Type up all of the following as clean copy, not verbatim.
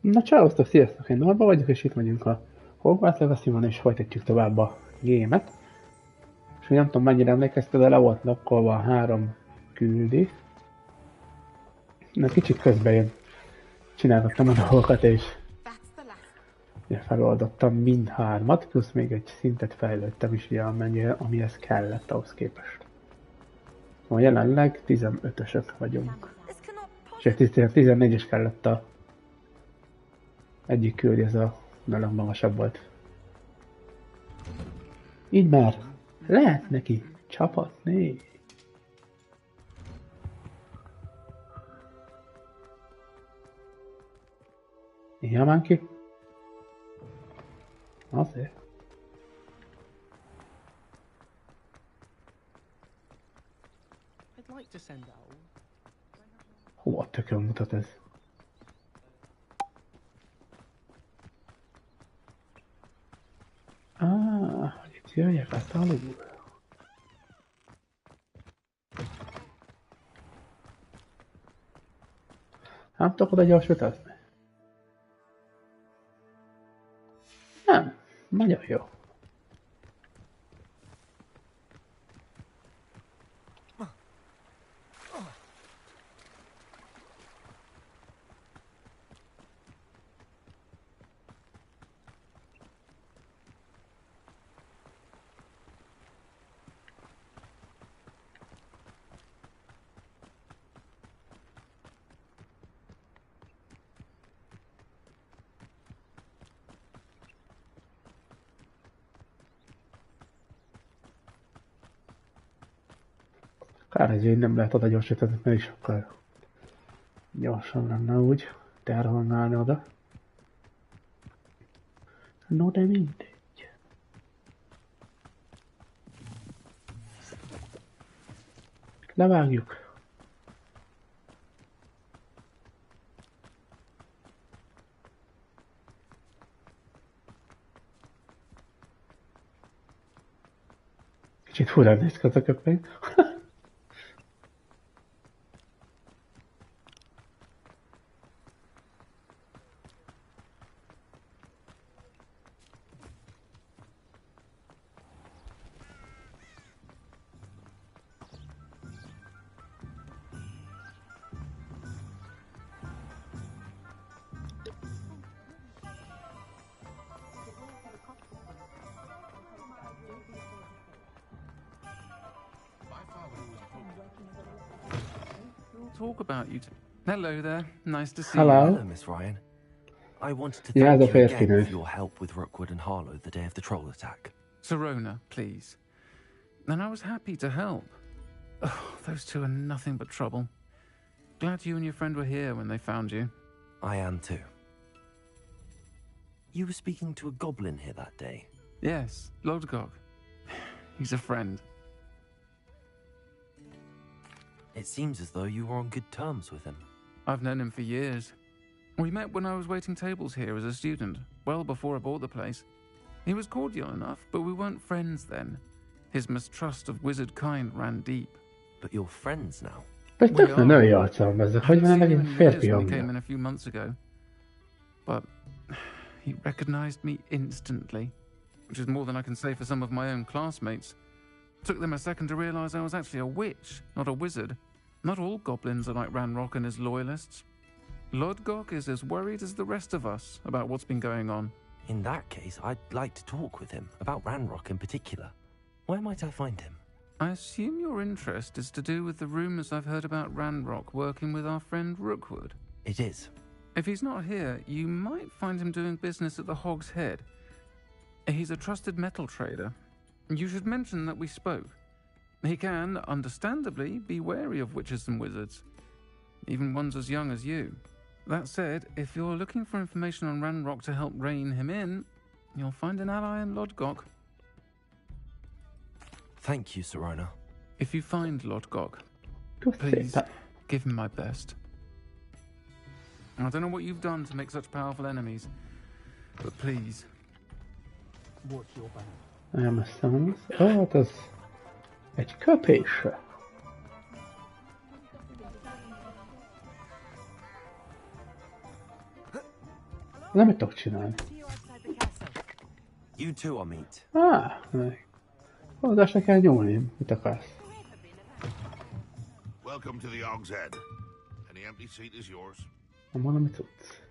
Na Császtok Sziasztok, én Norba vagyok, és itt vagyunk a Hogwarts Legacy-on, és folytatjuk tovább a gémet. És nem tudom mennyire emlékezted, de le volt napkolva a 3 küldi. Na kicsit közben én csináltattam a dolgokat, és feloldottam mindhármat, plusz még egy szintet fejlődtem is, ugye, amihez kellett ahhoz képest. Szóval jelenleg 15-ösök vagyunk. És 14-es kellett a egyik küldi, ez a legmagasabb volt. Így már lehet neki csapatni. Nyilván ki. Azért. Hova tökön mutat ez? Hogy itt jöjjek át alul. Nem tudok oda gyors utazni? Nem, nagyon jó. Kár, hogy így nem lehet oda gyorsítani, mert is sokkal gyorsan lenne úgy terholnálni oda. No, de mindegy. Levágjuk. Kicsit furán néz ki az a köpény. Talk about you. Hello there. Nice to see Hello. you. Hello, Miss Ryan. I wanted to thank you again for your help with Rookwood and Harlow the day of the troll attack. Sirona, please. And I was happy to help. Oh, those two are nothing but trouble. Glad you and your friend were here when they found you. I am too. You were speaking to a goblin here that day. Yes, Lodgok. He's a friend. It seems as though you were on good terms with him. I've known him for years. We met when I was waiting tables here as a student, well before I bought the place. He was cordial enough, but we weren't friends then. His mistrust of wizard kind ran deep. But you're friends now. Egy tökne női arcom ez, hogy van megint férfi He hangja. came in a few months ago, but he recognized me instantly, which is more than I can say for some of my own classmates. Took them a second to realize I was actually a witch, not a wizard. Not all goblins are like Ranrock and his loyalists. Lodgok is as worried as the rest of us about what's been going on. In that case, I'd like to talk with him, about Ranrock in particular. Where might I find him? I assume your interest is to do with the rumors I've heard about Ranrock working with our friend Rookwood. It is. If he's not here, you might find him doing business at the Hog's Head. He's a trusted metal trader. You should mention that we spoke. He can, understandably, be wary of witches and wizards, even ones as young as you. That said, if you're looking for information on Ranrock to help rein him in, you'll find an ally in Lodgok. Thank you, Sirona. If you find Lodgok, please give him my best. I don't know what you've done to make such powerful enemies, but please. Watch your back. Nem aztán az. Hát az egy köpésre. Nem mit tudok csinálni. You two are meet. Hozzá kell nyúlni, mit akarsz. Welcome to the Hog's Head. Any empty seat is yours. Nem mondom, mit tudsz.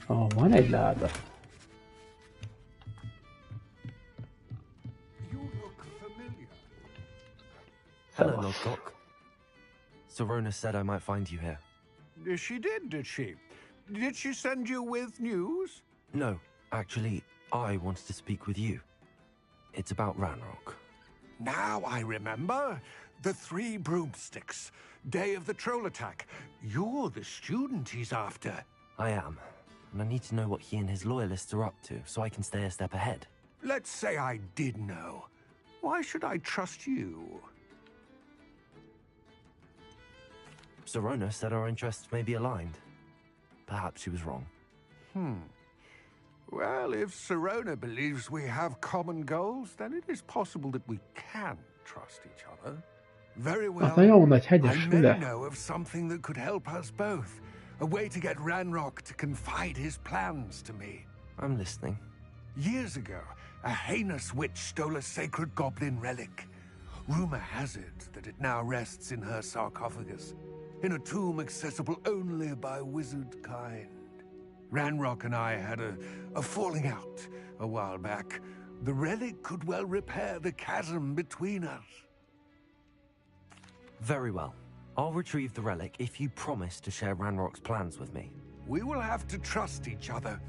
Van egy láda. Hello, Lodcock. Sirona said I might find you here. She did she? Did she send you with news? No, actually, I wanted to speak with you. It's about Ranrock. Now I remember. The 3 broomsticks. Day of the troll attack. You're the student he's after. I am. And I need to know what he and his loyalists are up to, so I can stay a step ahead. Let's say I did know. Why should I trust you? Sirona said our interests may be aligned. Perhaps she was wrong. Well, if Sirona believes we have common goals, then it is possible that we can trust each other. Very well. I may know of something that could help us both. A way to get Ranrock to confide his plans to me. I'm listening. Years ago, a heinous witch stole a sacred goblin relic. Rumor has it that it now rests in her sarcophagus, in a tomb accessible only by wizard kind. Ranrock and I had a falling out a while back. The relic could well repair the chasm between us. Very well. I'll retrieve the relic if you promise to share Ranrock's plans with me. We will have to trust each other.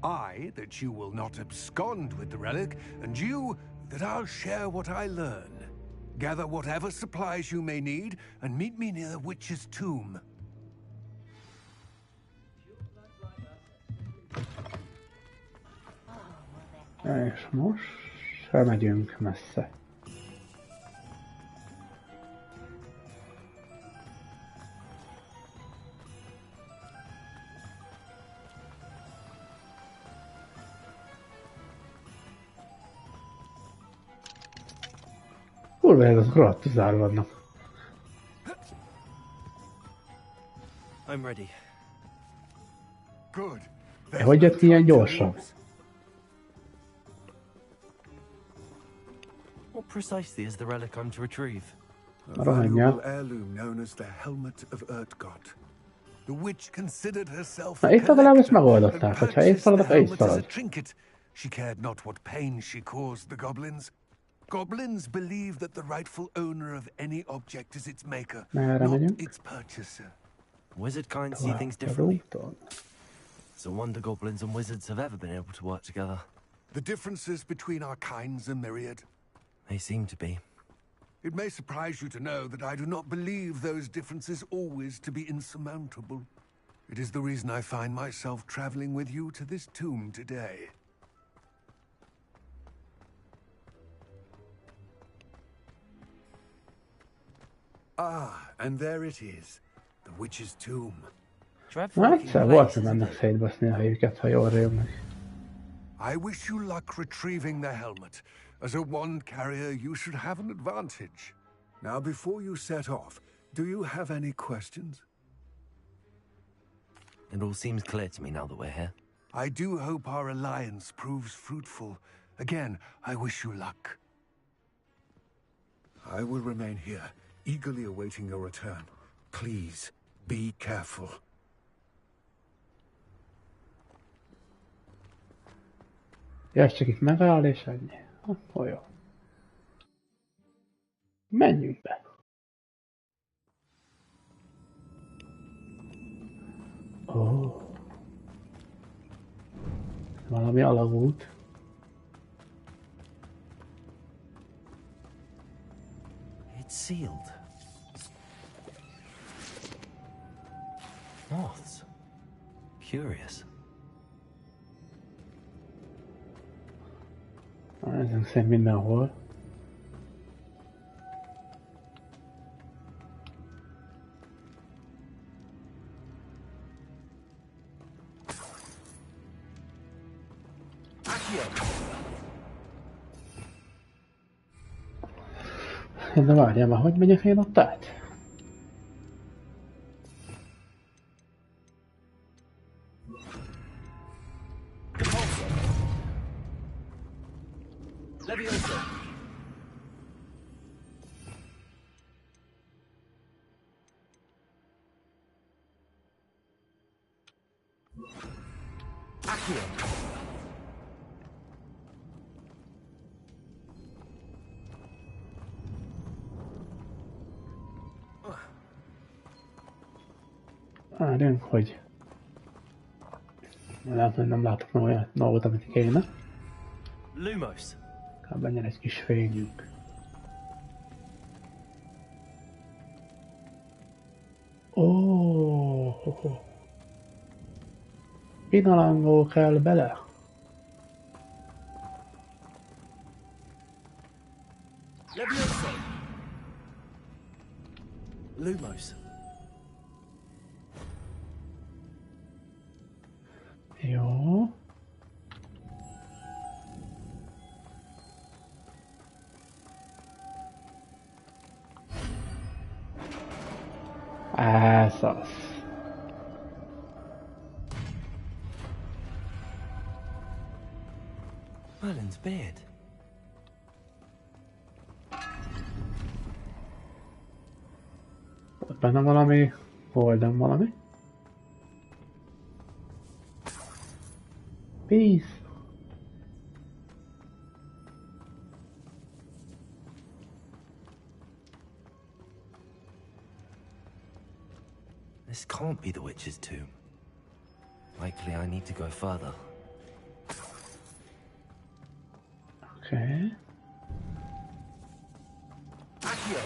I, that you will not abscond with the relic, and you, that I'll share what I learn. Gather whatever supplies you may need, and meet me near the witch's tomb. És most elmegyünk messze. Kurva, ez az grattizár vannak. I'm ready. Good. Hogy jött ki ilyen gyorsan? What precisely is the relic I'm to retrieve? A valuable heirloom known as the helmet of Urtgot. The witch considered herself a collector and purchased the helmet as a trinket. She cared not what pain she caused the goblins. Goblins believe that the rightful owner of any object is its maker, not its purchaser. Wizard kind see things differently. It's a wonder goblins and wizards have ever been able to work together. The differences between our kinds are myriad. They seem to be. It may surprise you to know that I do not believe those differences always to be insurmountable. It is the reason I find myself traveling with you to this tomb today. Ah, and there it is. The witch's tomb. Na, egyszer volt, hogy mennek szétbaszni a helyüket, ha jól rémlik. I wish you luck retrieving the helmet. As a wand carrier, you should have an advantage. Now, before you set off, do you have any questions? It all seems clear to me now that we're here. I do hope our alliance proves fruitful. Again, I wish you luck. I will remain here, eagerly awaiting your return. Please, be careful. Ja, csak itt megáll és ennyi. Akkor jó. Menjünk be. Ó. Valami alagút. It's sealed. Moths. Curious. Ezek szerint mindenhol. De várjál már, hogy megyek én ott át? Leviosa. Accio. Várjunk, hogy... Lehet, hogy nem látok olyan dolgot, amit kéne. Lumos. Kb. Legyen egy kis fényünk. Oh. Pinalangó kell bele. Leviosa. Lumos. Jó. Ez az. Merlin's beard. Ott benne valami, Golden valami. Peace. This can't be the witch's tomb. Likely I need to go further. Okay. Accio.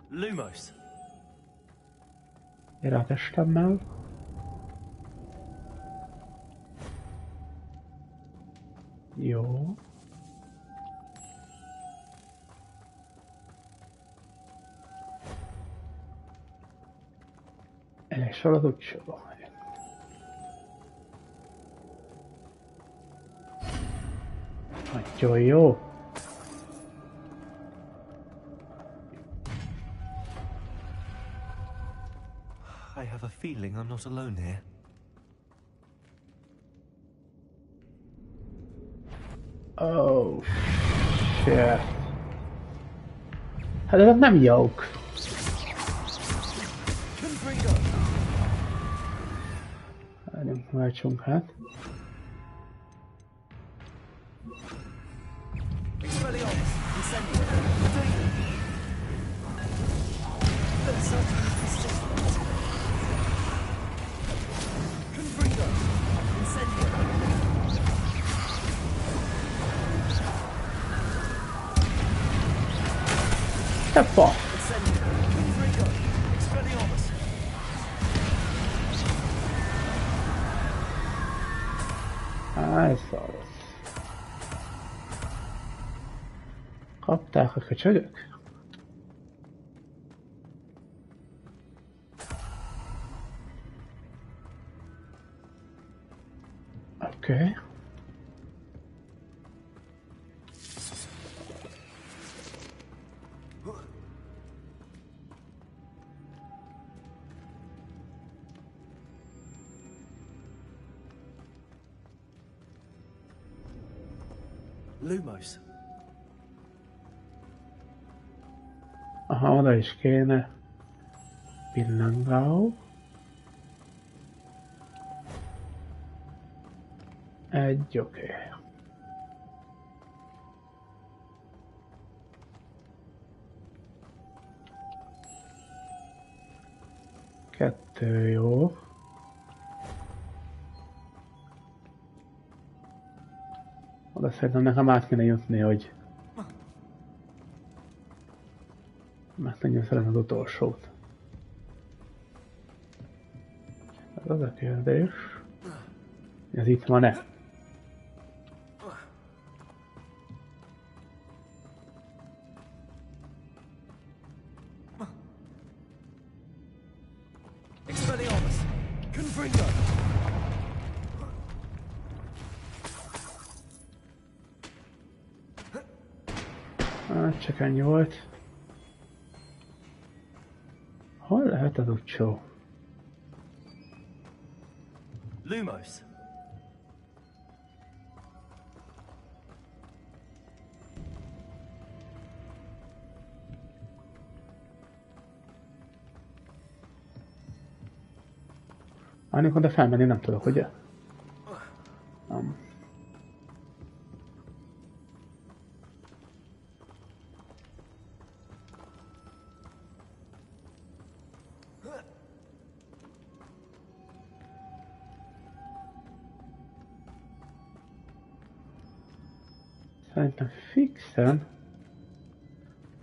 Lumos. Ér a testemmel. Jó. Elég sorozat sorol. Nagyon jó. I have a feeling I'm not alone here. Oh, shit. Hát ezek nem jók. Várjunk, váltsunk hát. Te fa! Ez az. Kapták a köcsögök? Oké. Lumos. Aha, oda is kéne. Pillangó. Egy, oké. Kettő jó. Oda szerintem nekem át kéne jutni, hogy megtenjem fel az utolsót. Ez az a kérdés. Ez itt van-e? Hát csak ennyi volt. Hol lehet az utcsó? Lumos. Annak oda felmenni nem tudok, ugye? Nem. Szerintem fixen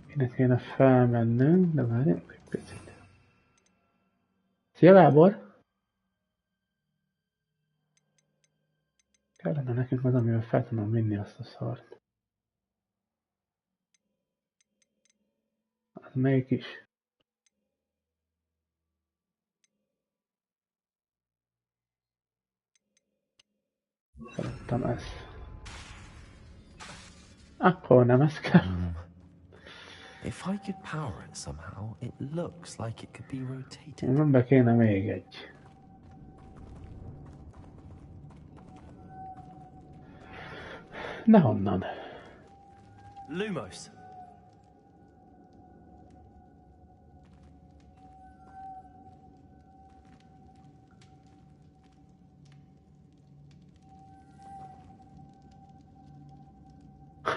innen kéne felmennünk, de várjunk egy picit. Szia Gábor! Kellene nekünk az, amivel fel tudom vinni azt a szart. Az melyik is? Szerintem ez. Akkor nem ez kell. If I could power it somehow, it looks like it could be rotated. Nem be kéne még egy. De honnan? Lumos.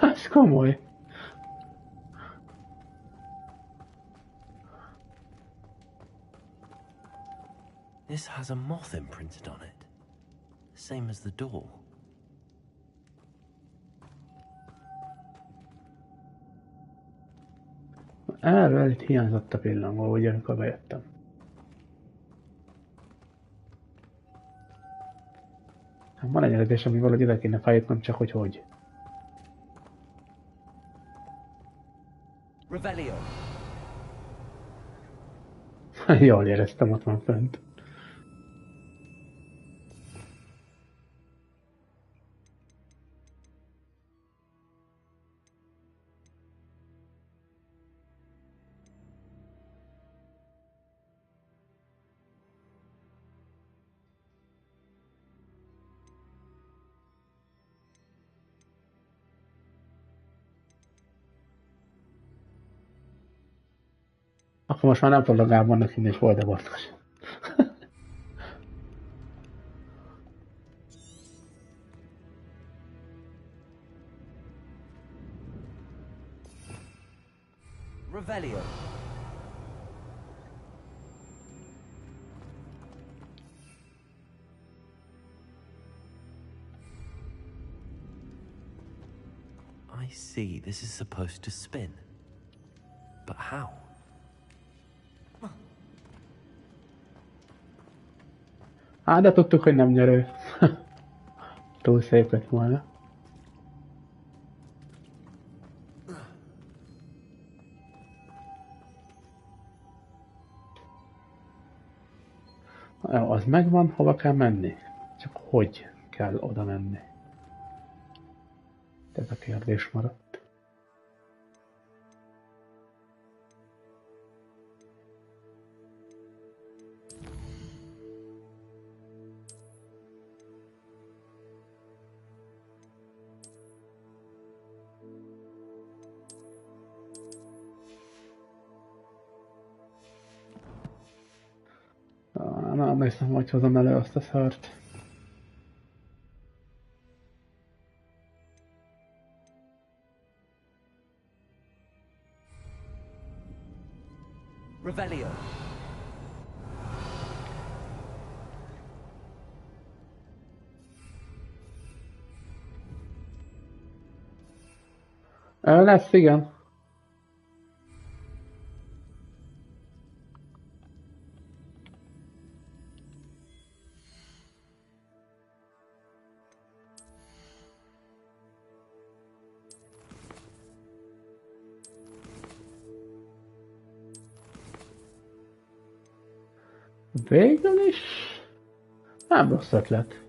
Ez komoly. This has a moth imprinted on it. Same as the door. Erről itt hiányzott a pillangó, ugye, amikor bejöttem. Van egy eredés, ami valahogy ide kéne feljutnom, csak hogy. Revelio. Jól éreztem, ott van fönt. Akkor most már nem tudok Gábornak hinni, és Voldemortnak. Revelio. I see. This is supposed to spin. But how? Hát, de tudtuk, hogy nem nyerő. Túl szép lett volna. Az megvan, hova kell menni? Csak hogy kell oda menni? Ez a kérdés maradt. Nem hiszem, hogy hozom elő azt a szart. Revelio. Lesz, igen. Végül is nem rossz ötlet.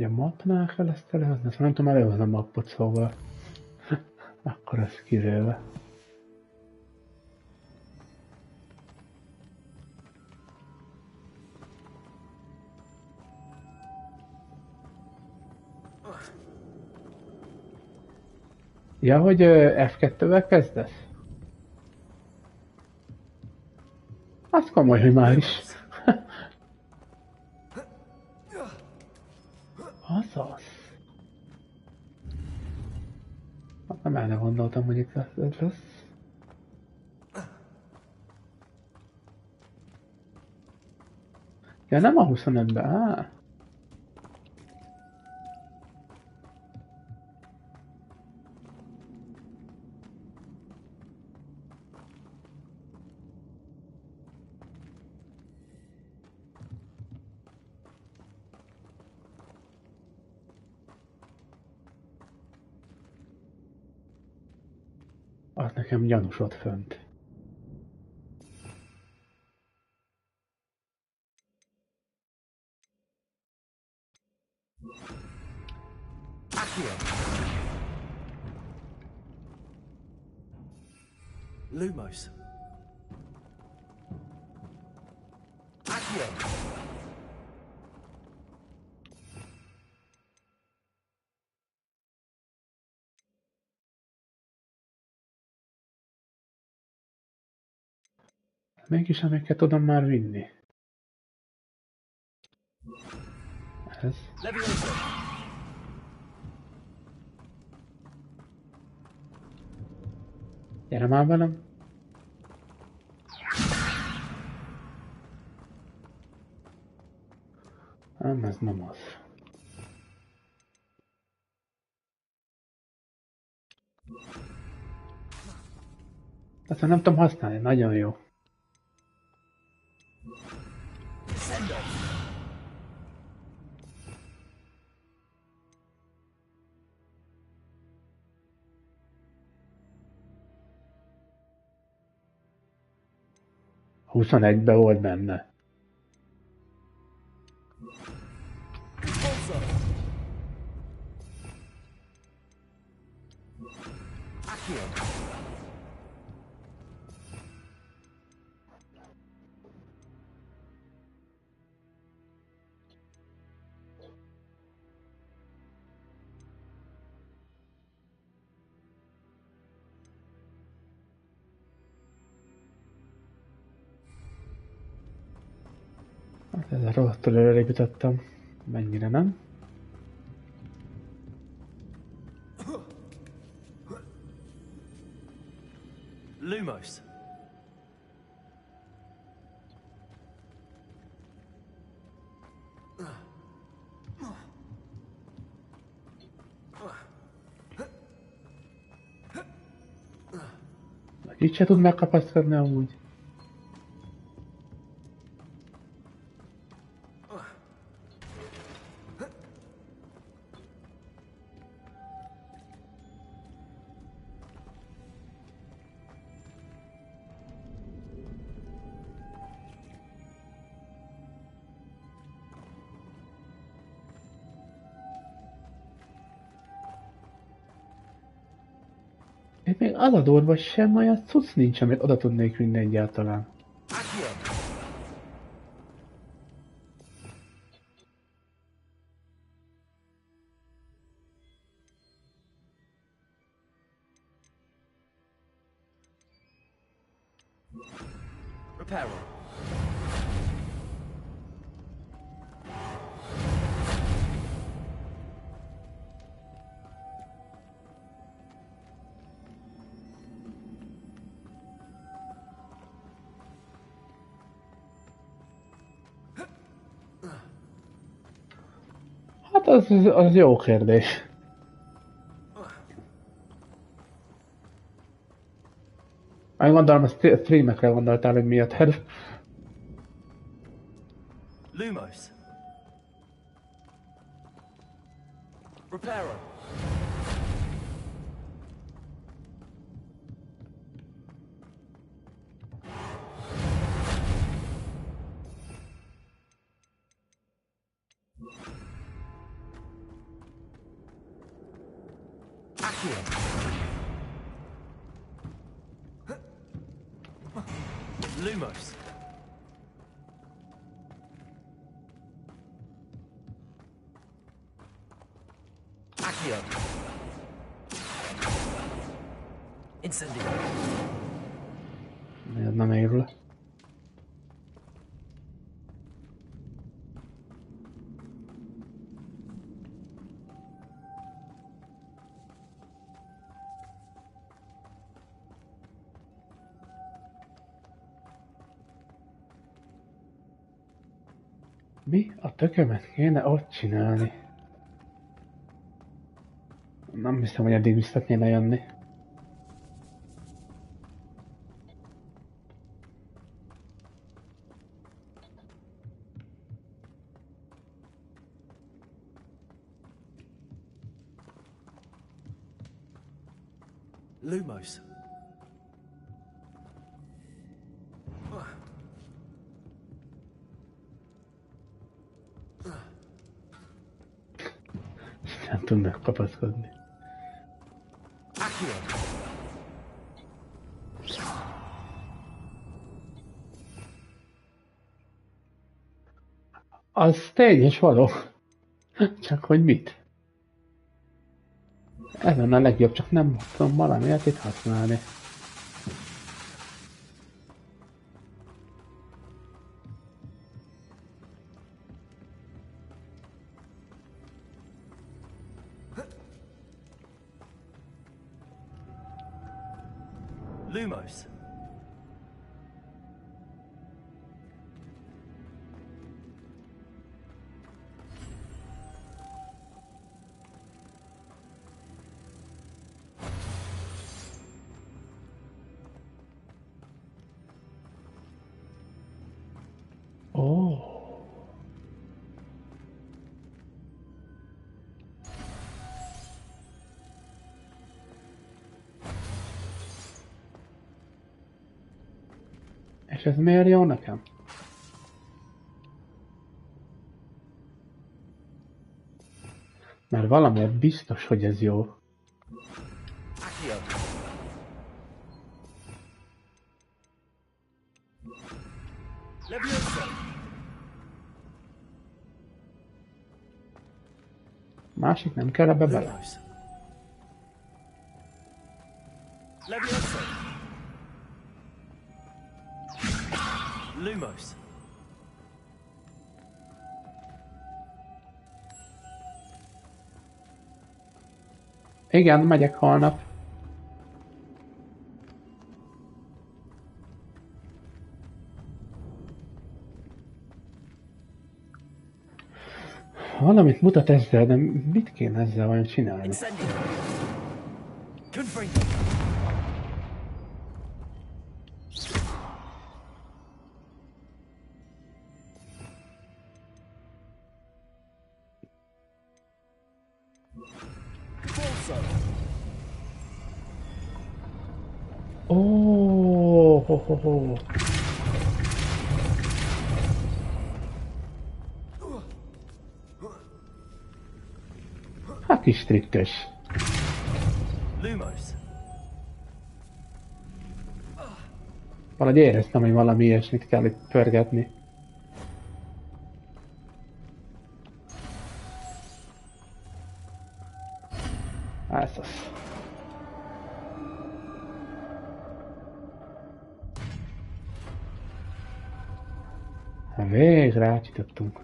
Ugye a mappnál kell ezt előhozni, ezt nem tudom előhozni a mappot, szóval akkor ez kivéve. Ja, hogy F2-vel kezdesz? Az komoly, hogy már is. Azaz. Nem el ne gondoltam, hogy itt lesz. Ja, nem a 25-ben, áh. Az nekem gyanús ott fönt. Lumos. Mégis amiket tudom már vinni. Ez. Gyere már velem. Nem, ez nem az. Ezt nem tudom használni, nagyon jó. Huszonegyben volt benne. Hát ezzel rohadtul előrébb jutottam. Mennyire nem? Lumos. Itt se tud megkapaszkodni amúgy. Itt még az a durva, sem olyan cucc nincs, amit oda tudnék vinni egyáltalán. Hát az jó kérdés. Gondolom, a streamekre gondoltál, hogy miatt hát. Lumos. Reparo. Lumos. Accio. Incendio. Miért nem érül? Mi a tökömet kéne ott csinálni? Nem hiszem, hogy eddig vissza kéne jönni. Lumos. Nem tudnak kapaszkodni. Accio. Az tény és való. Csak hogy mit? Ez lenne a legjobb, csak nem tudom valamiért itt használni. Lumos. Ó. És ez miért jó nekem? Mert valamiért biztos, hogy ez jó. Accio. Leviosa. Másik nem kell ebbe bele. Lumos. Leviosa. Lumos. Igen, megyek holnap. Valamit mutat ezzel, de mit kéne ezzel vajon csinálni? Incendio. Confringo. Félsz. Ó, ho, ho, ho. Hát is trükkös. Lumos. Valahogy éreztem, hogy valami ilyesmit kell itt pörgetni. Ez az. Végre átjutottunk.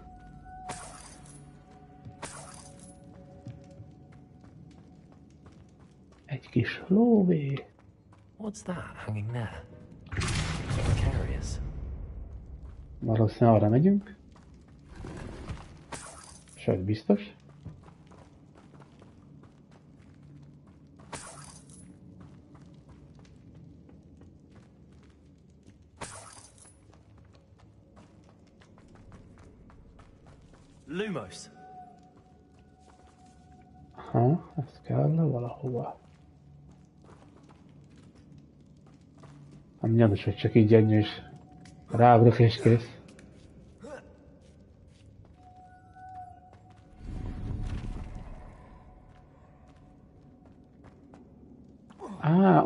Egy kis lóvé. What's that hanging there? It's precarious. Valószínűleg arra megyünk. Sőt, biztos. Lumos. Aha, ez kell valahova. Nem gyanús, hogy csak így ennyi is ráugrok és kész.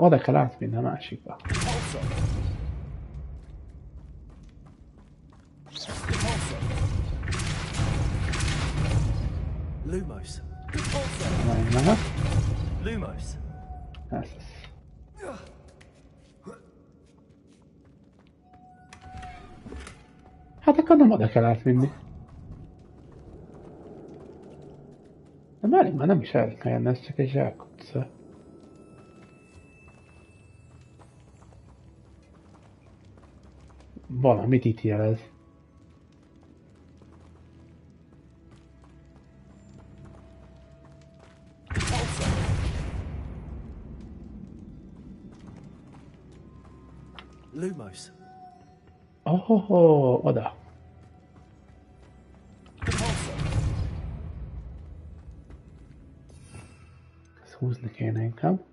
oda kell átvinni a másikba. Lumos. Mehet. Lumos. Ez. Hát akkor nem oda kell átvinni. De már nem is el kell jönni, ez csak egy zsákutca. Valamit itt jelez. Lumos. Oh, oda. Ezt húzni kéne inkább.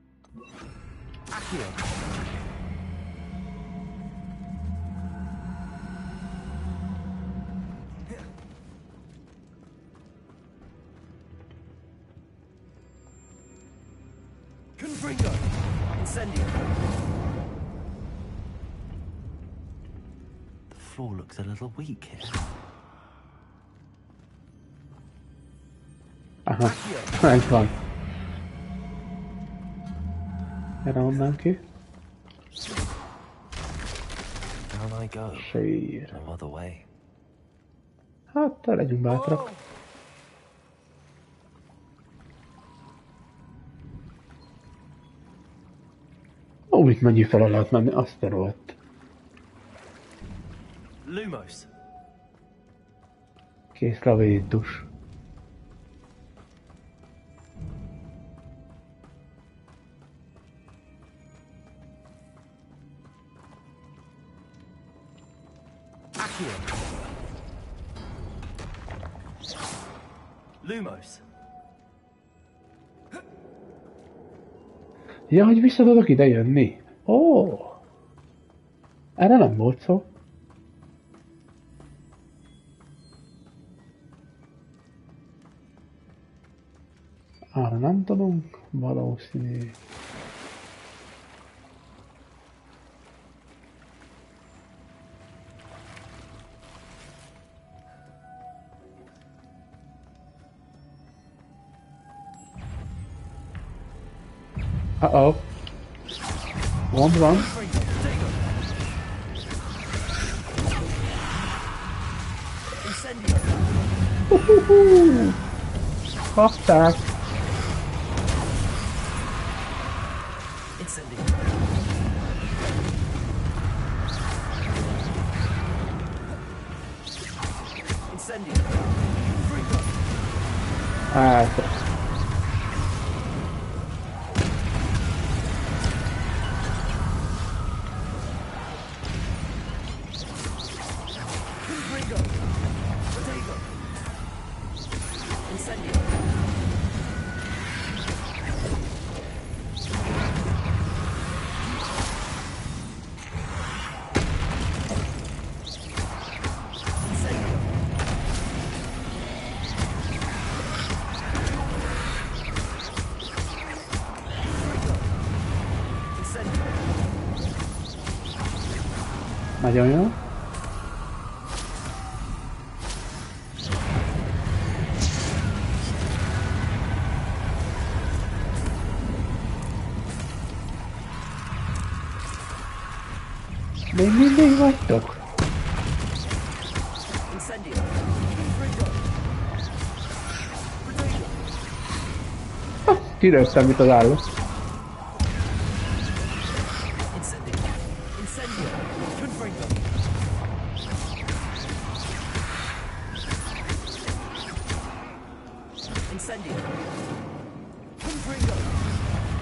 Confringo. Incendio. The floor looks a little weak here. Aha, ez van. Erre onnan ki. Down I go. Sír. No other way. Hát, te legyünk bátrak. Ó, itt mennyi fel lehet menni, azt a rohadt. Lumos. Kész lavédus. Lumos. Ja, hogy vissza tudok ide jönni? Ó! Erre nem volt szó. Arra nem tudunk, valószínű. Uh-oh. Van. Kapták. Hát. Nagyon jó. Még mindig vagytok? Kirőttem, mit az állat.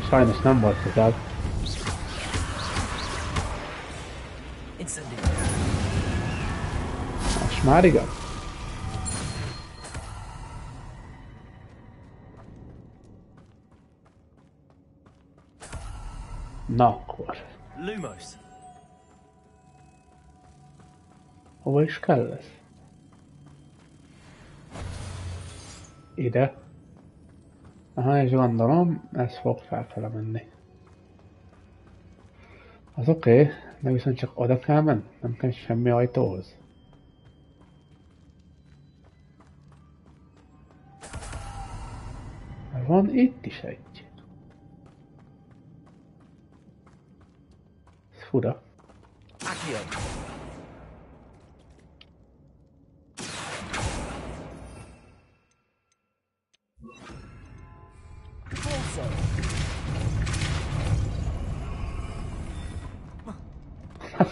Sajnos nem volt közel. Most már igaz? Na akkor. Lumos. Hova is kell ez? Ide. Aha, és gondolom, ez fog felfele menni. Az oké, de viszont csak oda kell menni, nem kell semmi ajtóhoz. Van itt is egy. Ez fura.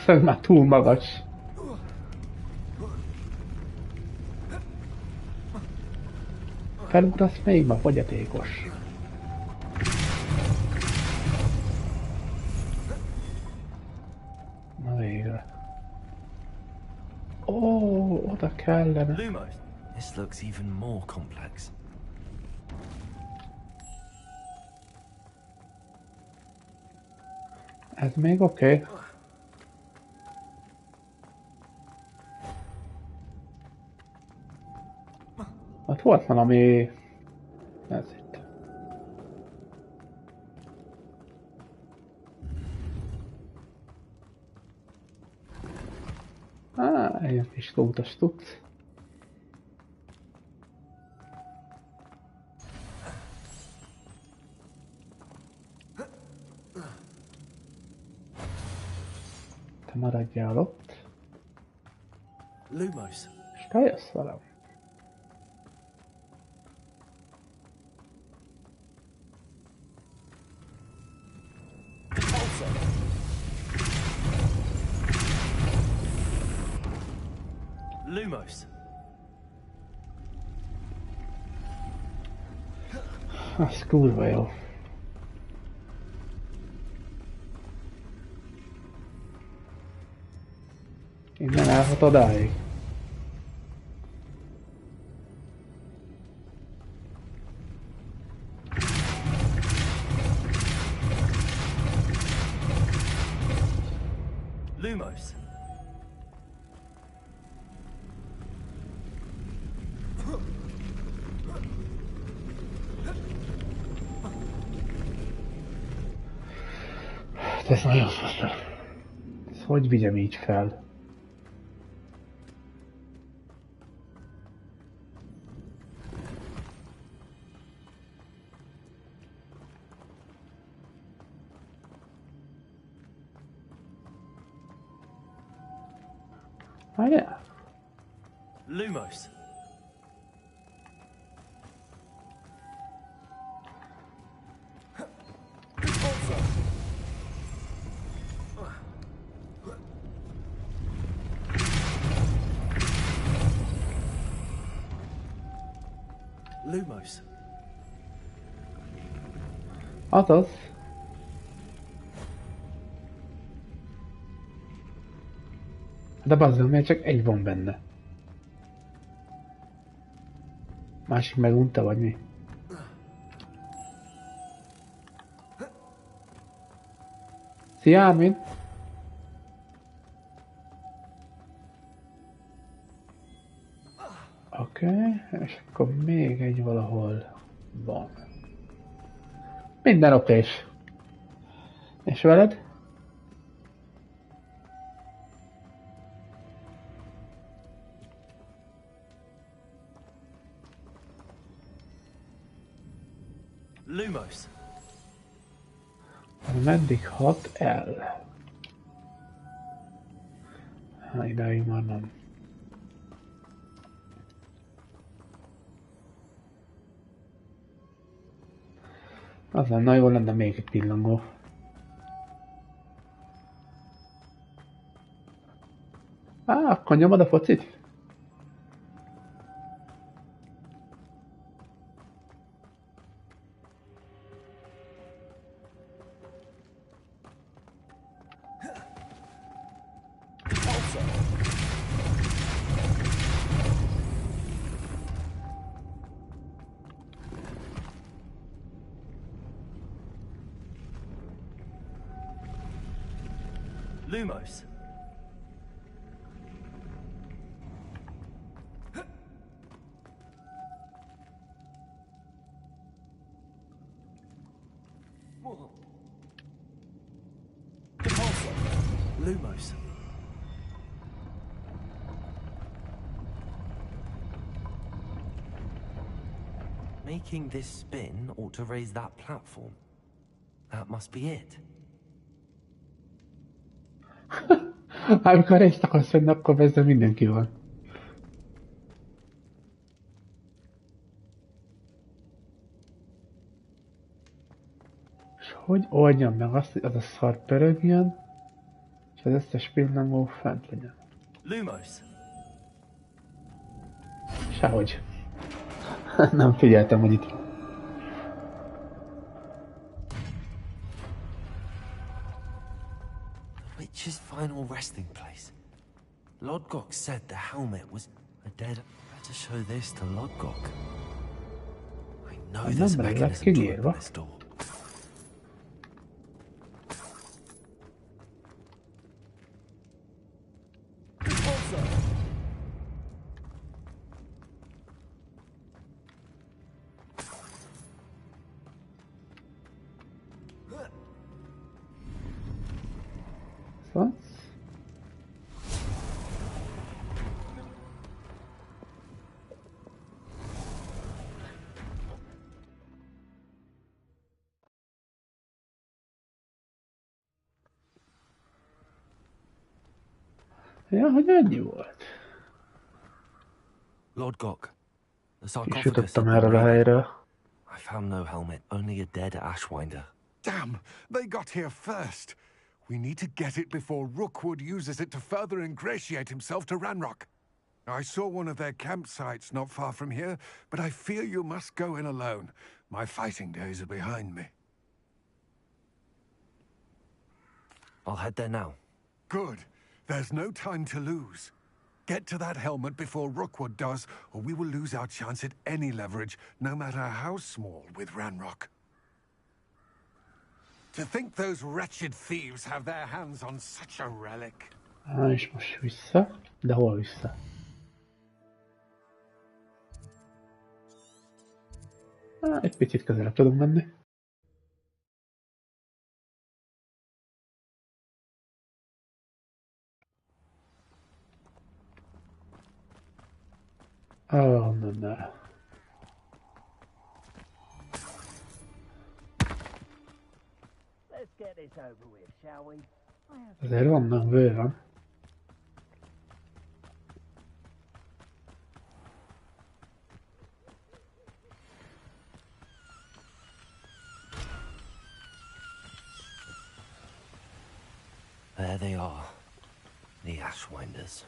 Ez már túl magas. Felugrasz még ma fogyatékos. Na végre. Ó, oda kellene. Lumos, this looks even more complex. Ez még oké. Ott volt valami... Ez itt. Ilyen kis lótas tudsz. Te maradjál ott. Lumos. És te jössz velem. Lumos. Az kurva jó. Innen állhat odáig. Lumos. Ez nagyon faszta. Ezt hogy vigyem így fel? Várjál? Lumos. Lumos. Azaz. De bazzol, mert csak egy van benne. Másik megunta vagy mi? Szia, Armin! Oké, és akkor még egy valahol van. Minden okés. És veled? Lumos. Meddig hat el? Idáig már nem. Az lenne, jól lenne még egy pillangó. Akkor nyomod a focit? Lumos. Lumos. Making this spin ought to raise that platform. That must be it. Amikor részt akarsz venni, akkor ezzel mindenki van. És hogy oldjam meg azt, hogy az a szar pörögjön, és az összes pillangó fent legyen. Lumos. Sehogy. Nem figyeltem, hogy itt van. Witch's final resting place. Lodgok said the helmet was a dead. Better show this to Lodgok. I know there's a mechanism to open this door. Ja, hogy ennyi volt. Lodgok, the És sarcophagus. jutottam erre a helyre. I found no helmet, only a dead Ashwinder. Damn! They got here first. We need to get it before Rookwood uses it to further ingratiate himself to Ranrock. I saw one of their campsites not far from here, but I fear you must go in alone. My fighting days are behind me. I'll head there now. Good. There's no time to lose. Get to that helmet before Rookwood does, or we will lose our chance at any leverage, no matter how small, with Ranrock. To think those wretched thieves have their hands on such a relic. És most vissza? De hol vissza? Egy picit közelebb tudunk menni. Oh, no. Let's get this over with, shall we? Azért vannak bőven. There they are, the Ashwinders.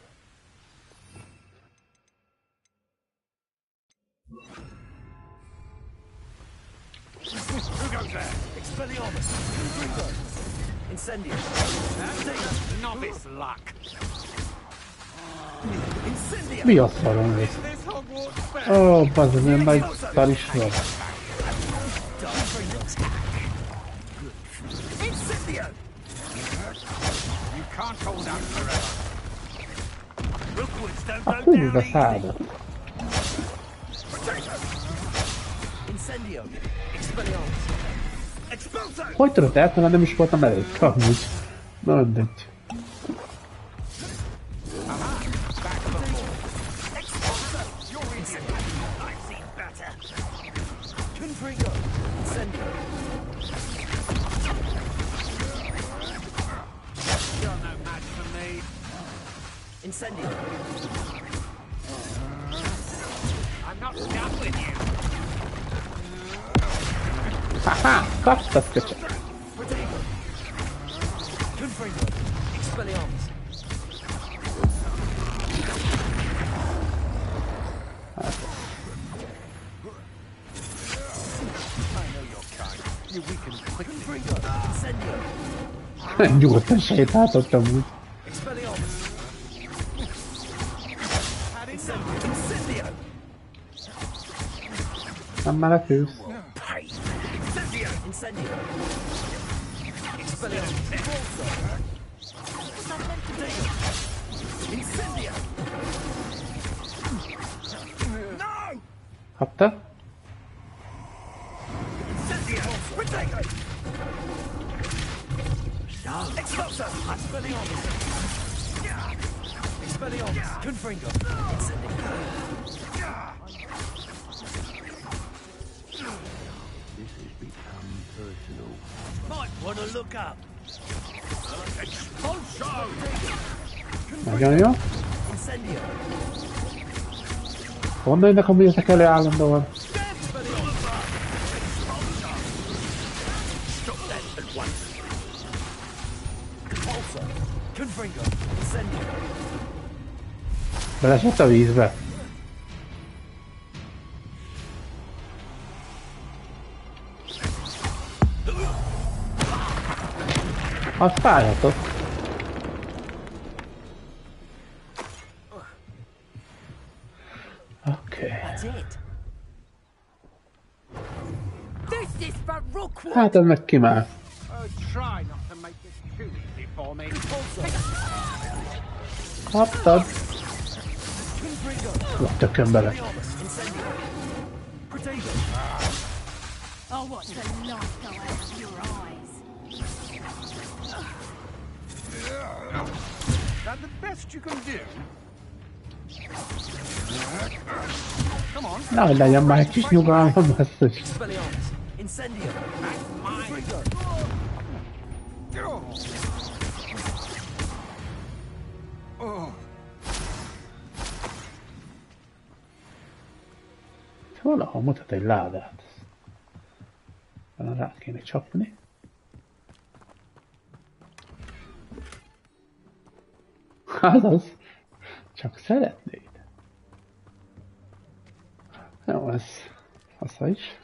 Who goes there? Expelliarmus! Incendio! Novice luck! Incendio! Mi a szarom lesz? Ó, bazdmeg, milyen nagy szar is van. Incendio! You can't hold out forever. Rookwoods don't A go down kurva easy! szádat. Incendio! Expelliarmus! Expulso! Hogy tudod eltenni, nem is voltam elég? Amúgy. Na mindegy. Confringo! Incendio! You're no match for me. Incendio! I'm not done with you. Haha, kapsztok, köcsög. Confringo! Expelliarmus! Confringo! Incendio! Nyugodtan sétáltottam úgy. Expelliarmus! Incendio! Nem menekülsz. Incendio! Expelliarmus! Incendio! No! Kapta? Incendio! Protego! Nagyon jó. Honnan jönnek a mézek elő állandóan? Belesett a vízbe. Az fájhatott. Oké. Hát ez meg kimár. Kaptad. Tökön bele. Nehogy legyen már egy kis nyugalmam, basszus. Valahol mutat egy ládát. Rá kéne csapni. Azaz. Csak szeretnéd. Jó, ez fasza is.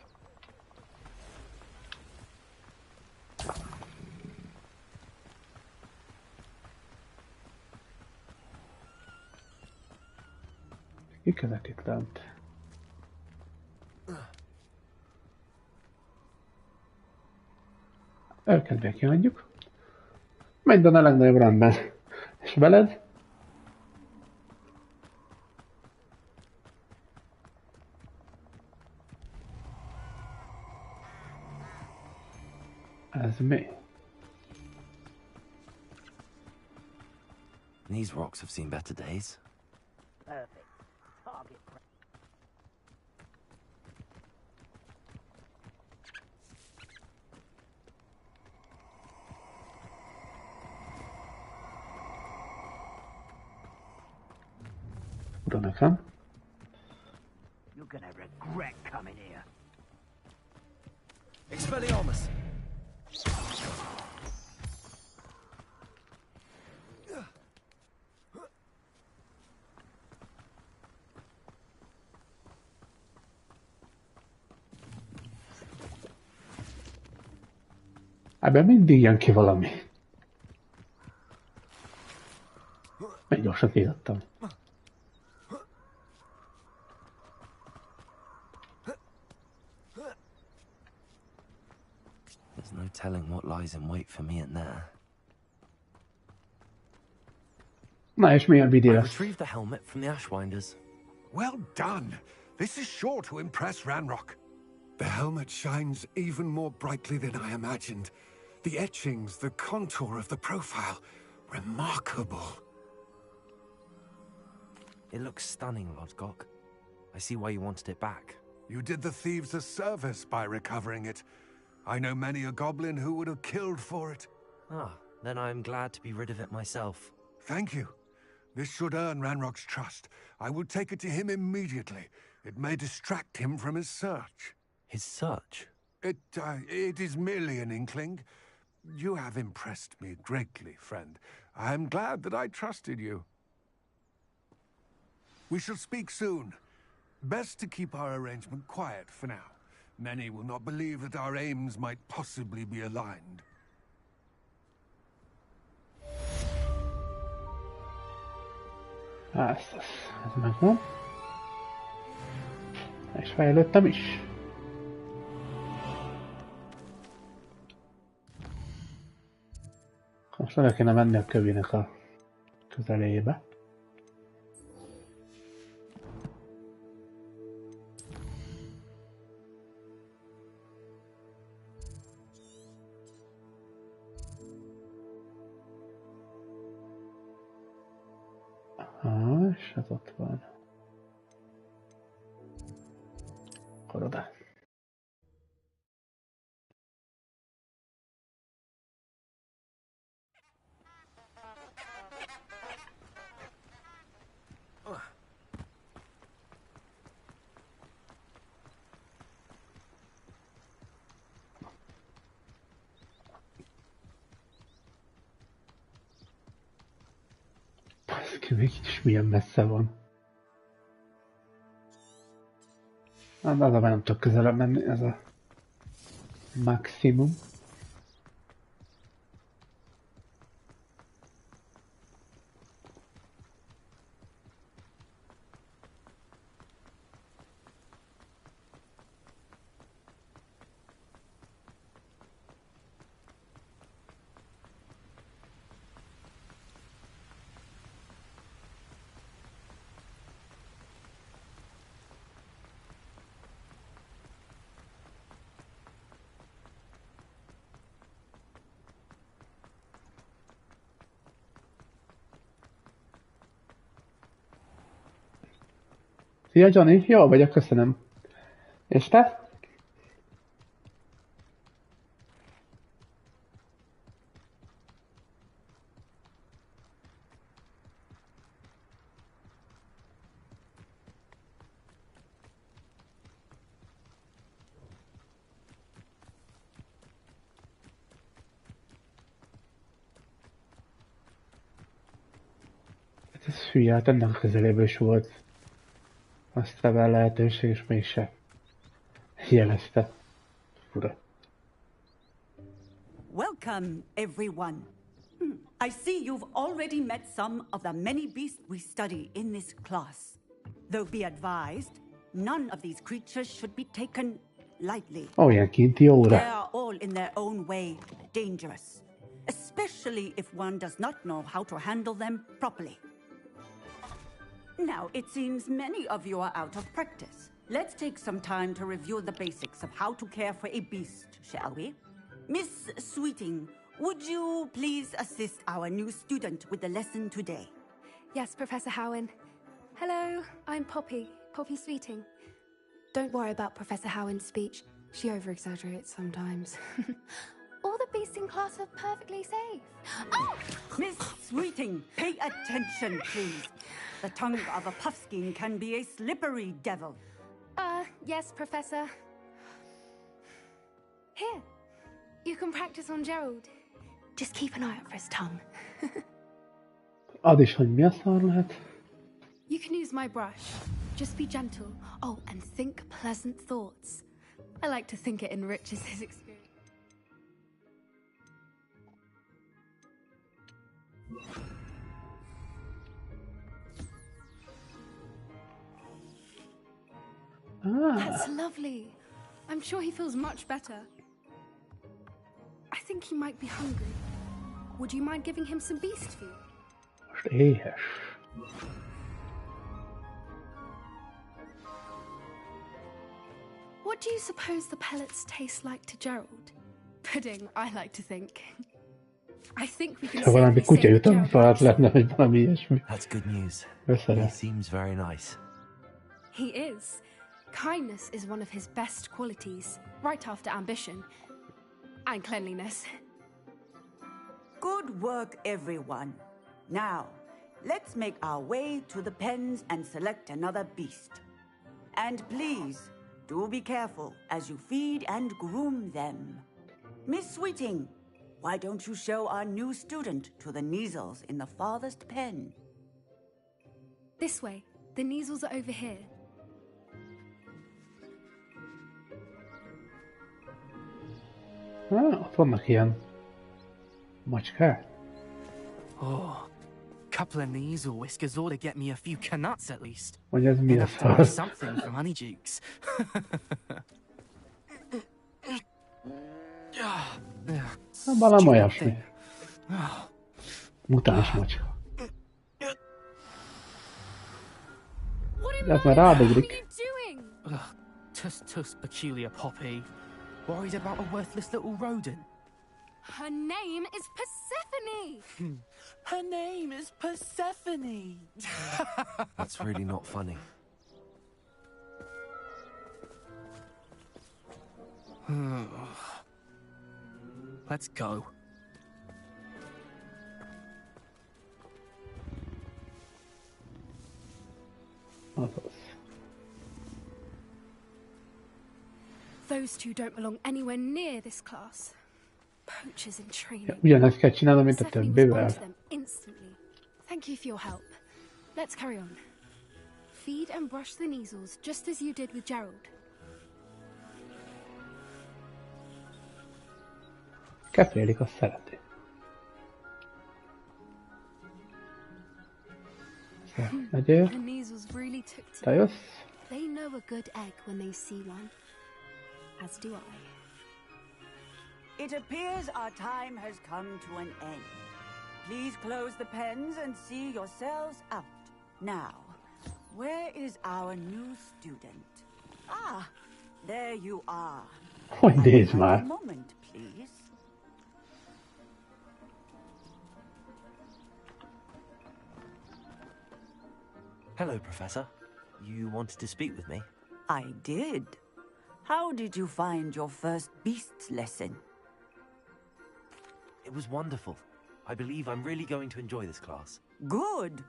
Kik ezek itt lent? Őket megkiadjuk. Minden a legnagyobb rendben. És veled? Ez mi? These rocks have seen better days. Perfect. Target. Oda nekem. You're gonna regret coming here. Expelliarmus! Ebben mindig jön ki valami. Meg gyorsan kiadtam. There's no telling what lies in wait for me in there. Na és milyen vidél I lesz? retrieved the helmet from the Ashwinders. Well done. This is sure to impress Ranrock. The helmet shines even more brightly than I imagined. The etchings, the contour of the profile, remarkable. It looks stunning, Lodgok. I see why you wanted it back. You did the thieves a service by recovering it. I know many a goblin who would have killed for it. Ah, then I'm glad to be rid of it myself. Thank you. This should earn Ranrock's trust. I will take it to him immediately. It may distract him from his search. His search? It is merely an inkling. You have impressed me greatly, friend. I am glad that I trusted you. We shall speak soon. Best to keep our arrangement quiet for now. Many will not believe that our aims might possibly be aligned. Ez megvan. És fejlődtem is. Most le kéne menni a kövének a közelébe. És hát ott van. Akkor oda. Baszki, mégis milyen messze van. Hát az a nem tudok közelebb menni, ez a maximum. Szia Johnny, jól vagyok, köszönöm. És te? Ez hülye, hát ennek közeléből is volt. Azt a lehetőség, és mégse jelezte. Fura. Welcome, everyone. I see you've already met some of the many beasts we study in this class. Though be advised, none of these creatures should be taken lightly. Oh, ilyen kinti óra. They are all in their own way dangerous, especially if one does not know how to handle them properly. Now, it seems many of you are out of practice. Let's take some time to review the basics of how to care for a beast, shall we? Miss Sweeting, would you please assist our new student with the lesson today? Yes, Professor Howen. Hello, I'm Poppy Sweeting. Don't worry about Professor Howen's speech. She over-exaggerates sometimes. All the beasts in class are perfectly safe. Oh! Miss Sweeting, pay attention, please. The tongue of a puffskein can be a slippery devil. Yes, Professor. Here, you can practice on Gerald. Just keep an eye out for his tongue. Ad is, hogy mi a szar lehet? You can use my brush. Just be gentle. Oh, and think pleasant thoughts. I like to think it enriches his experience. That's lovely. I'm sure he feels much better. I think he might be hungry. Would you mind giving him some beast food? Most éhes. What do you suppose the pellets taste like to Gerald? Pudding, I like to think. I think we can Ha valami safely kutya say that jutalom Gerald falat lenne, vagy valami ilyesmi. That's good news. Összere. He seems very nice. He is. Kindness is one of his best qualities, right after ambition and cleanliness. Good work, everyone. Now, let's make our way to the pens and select another beast. And please, do be careful as you feed and groom them. Miss Sweeting, why don't you show our new student to the Neasels in the farthest pen? This way. The Neasels are over here. Ott vannak ilyen macskák. Oh, couple of Neasel whiskers ought to get me a few canuts at least. Hogy ez mi a Enough to buy szar? something from Honeydukes. Hát valami olyasmi. Mutáns macska. De ez már rádugrik. Tus peculiar Poppy. Worried about a worthless little rodent. Her name is Persephone! Her name is Persephone. That's really not funny. Let's go. Those two don't belong anywhere near this class. Poachers in training. Ugyanezt kell csinálnom, mint a Persephone was többivel. onto them instantly. Thank you for your help. Let's carry on. Feed and brush the measles just as you did with Gerald. Kefélik, azt szereti. Megyél. The measles really took to Te them. jössz. They know a good egg when they see one. As do I. It appears our time has come to an end. Please close the pens and see yourselves out. Now, where is our new student? Ah, there you are. Hogy nézd már. A moment, please. Hello, Professor. You wanted to speak with me? I did. How did you find your first beasts lesson? It was wonderful. I believe I'm really going to enjoy this class. Good.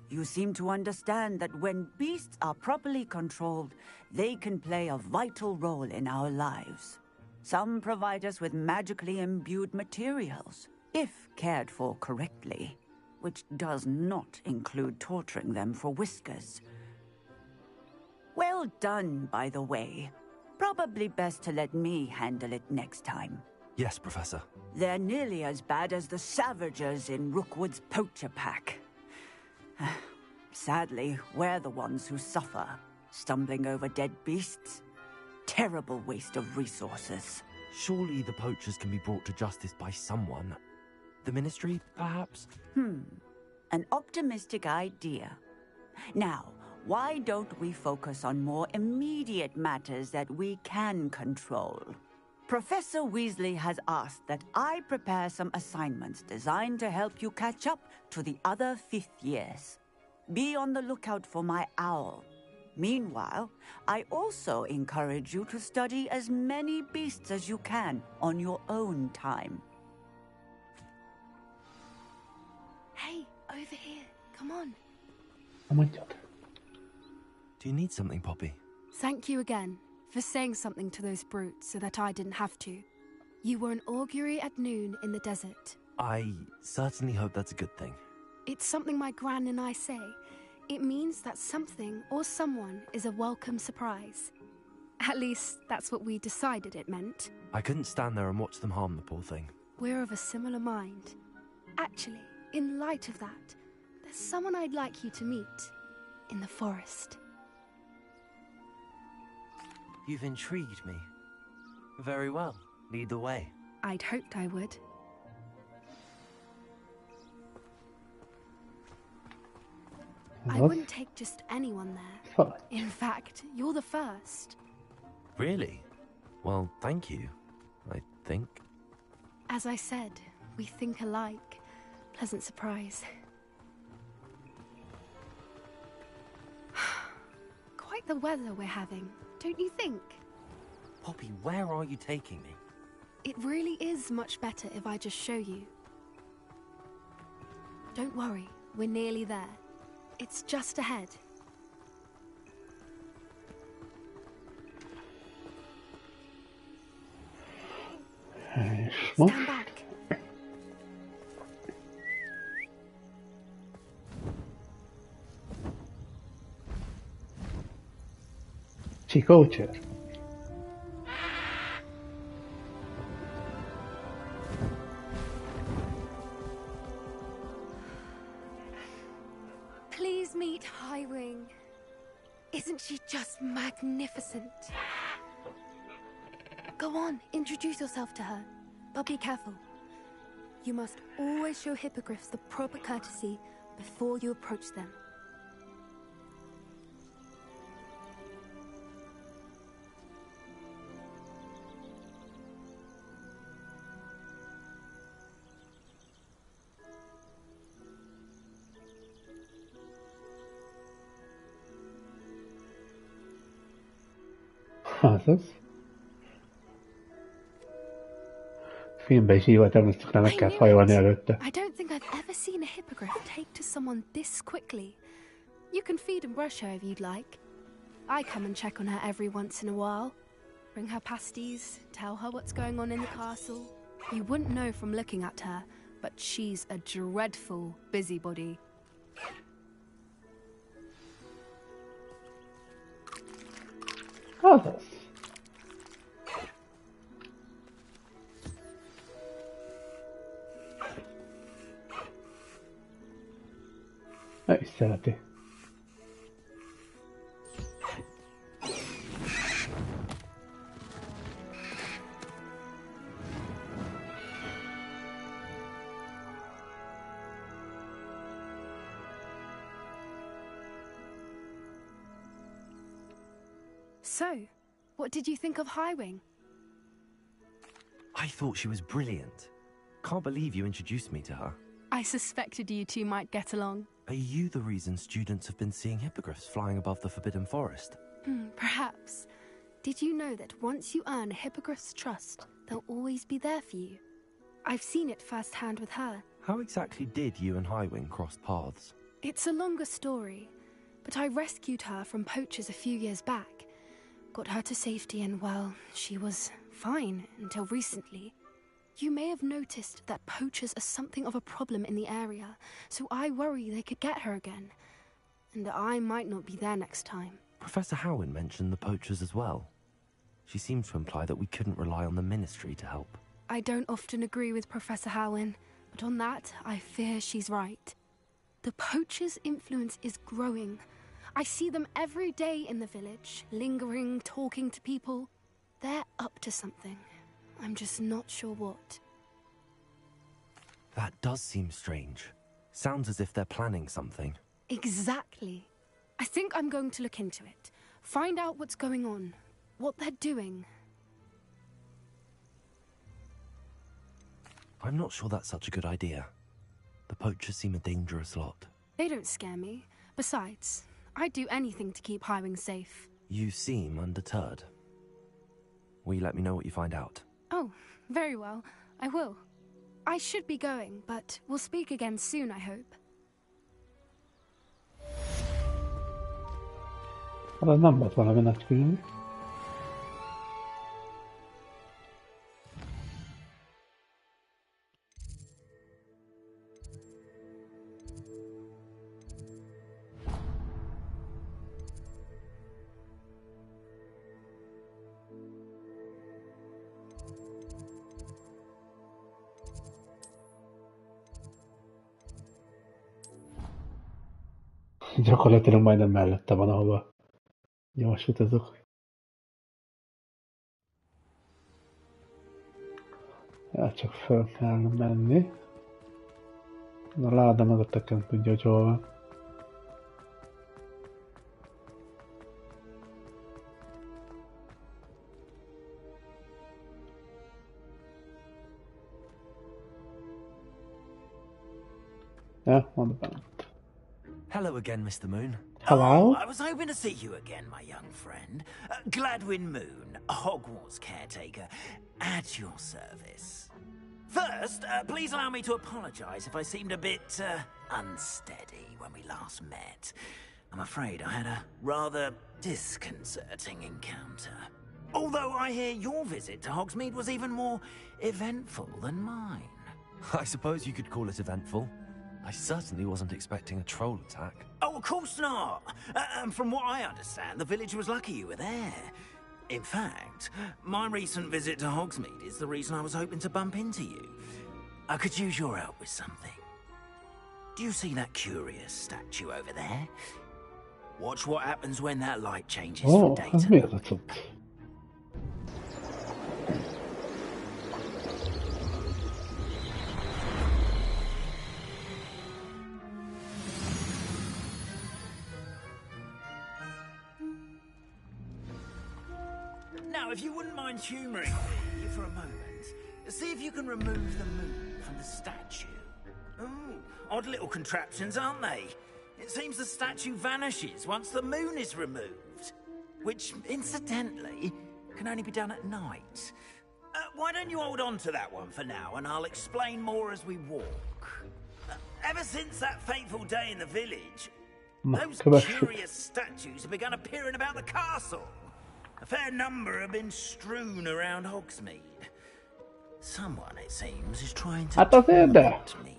You seem to understand that when beasts are properly controlled, they can play a vital role in our lives. Some provide us with magically imbued materials, if cared for correctly, which does not include torturing them for whiskers. Well done, by the way. Probably best to let me handle it next time. Yes, Professor. They're nearly as bad as the Savagers in Rookwood's poacher pack. Sadly, we're the ones who suffer, stumbling over dead beasts. Terrible waste of resources. Surely the poachers can be brought to justice by someone. The Ministry, perhaps? An optimistic idea. Now, why don't we focus on more immediate matters that we can control? Professor Weasley has asked that I prepare some assignments designed to help you catch up to the other fifth years. Be on the lookout for my owl. Meanwhile, I also encourage you to study as many beasts as you can on your own time. Hey, over here. Come on. Mondjad. Do you need something, Poppy? Thank you again for saying something to those brutes so that I didn't have to. You were an augury at noon in the desert. I certainly hope that's a good thing. It's something my gran and I say. It means that something or someone is a welcome surprise. At least, that's what we decided it meant. I couldn't stand there and watch them harm the poor thing. We're of a similar mind. Actually, in light of that, there's someone I'd like you to meet. In the forest. You've intrigued me. Very well. Lead the way. I'd hoped I would. I wouldn't take just anyone there. In fact, you're the first. Really? Well, thank you, I think. As I said, we think alike. Pleasant surprise. Quite the weather we're having, don't you think? Poppy, where are you taking me? It really is much better if I just show you. Don't worry, we're nearly there. It's just ahead. Stand back. Csíkócsőr. Please meet Highwing. Isn't she just magnificent? Go on, introduce yourself to her. But be careful. You must always show hippogriffs the proper courtesy before you approach them. Azaz. Filmben is így volt, csak nem meg kell hajolni előtte. I don't think I've ever seen a hippogriff take to someone this quickly. You can feed and brush her if you'd like. I come and check on her every once in a while. Bring her pasties, tell her what's going on in the castle. You wouldn't know from looking at her, but she's a dreadful busybody. Azaz. Ő is szereti. So, what did you think of Highwing? I thought she was brilliant. Can't believe you introduced me to her. I suspected you two might get along. Are you the reason students have been seeing hippogriffs flying above the Forbidden Forest? Perhaps. Did you know that once you earn a hippogriff's trust, they'll always be there for you? I've seen it firsthand with her. How exactly did you and Highwing cross paths? It's a longer story, but I rescued her from poachers a few years back. Got her to safety and, well, she was fine until recently. You may have noticed that poachers are something of a problem in the area, so I worry they could get her again. And I might not be there next time. Professor Howin mentioned the poachers as well. She seemed to imply that we couldn't rely on the Ministry to help. I don't often agree with Professor Howin, but on that, I fear she's right. The poachers' influence is growing. I see them every day in the village, lingering, talking to people. They're up to something. I'm just not sure what. That does seem strange. Sounds as if they're planning something. Exactly. I think I'm going to look into it. Find out what's going on, what they're doing. I'm not sure that's such a good idea. The poachers seem a dangerous lot. They don't scare me. Besides, I'd do anything to keep Highwing safe. You seem undeterred. Will you let me know what you find out? Oh, very well. I will. I should be going, but we'll speak again soon, I hope. Hát az nem volt valami nagy különbség. Gyakorlatilag majdnem mellette van, ahova gyors utazok. Ja, csak föl kell menni. A láda meg a tökön tudja, hogy hol van. Ja, van bent. Hello again, Mr. Moon. Hello? I was hoping to see you again, my young friend. Gladwin Moon, Hogwarts caretaker, at your service. First, please allow me to apologize if I seemed a bit unsteady when we last met. I'm afraid I had a rather disconcerting encounter. Although I hear your visit to Hogsmeade was even more eventful than mine. I suppose you could call it eventful. I certainly wasn't expecting a troll attack. Oh, of course not. And from what I understand, the village was lucky you were there. In fact, my recent visit to Hogsmeade is the reason I was hoping to bump into you. I could use your help with something. Do you see that curious statue over there? Watch what happens when that light changes from day Ez to mi night. az a cucc? Now, if you wouldn't mind humouring me for a moment, see if you can remove the moon from the statue. Ooh, odd little contraptions, aren't they? It seems the statue vanishes once the moon is removed. Which, incidentally, can only be done at night. Why don't you hold on to that one for now, and I'll explain more as we walk. Ever since that fateful day in the village, those curious statues have begun appearing about the castle. A fair number have been strewn around Hogsmeade. Someone, it seems, is trying to taunt me.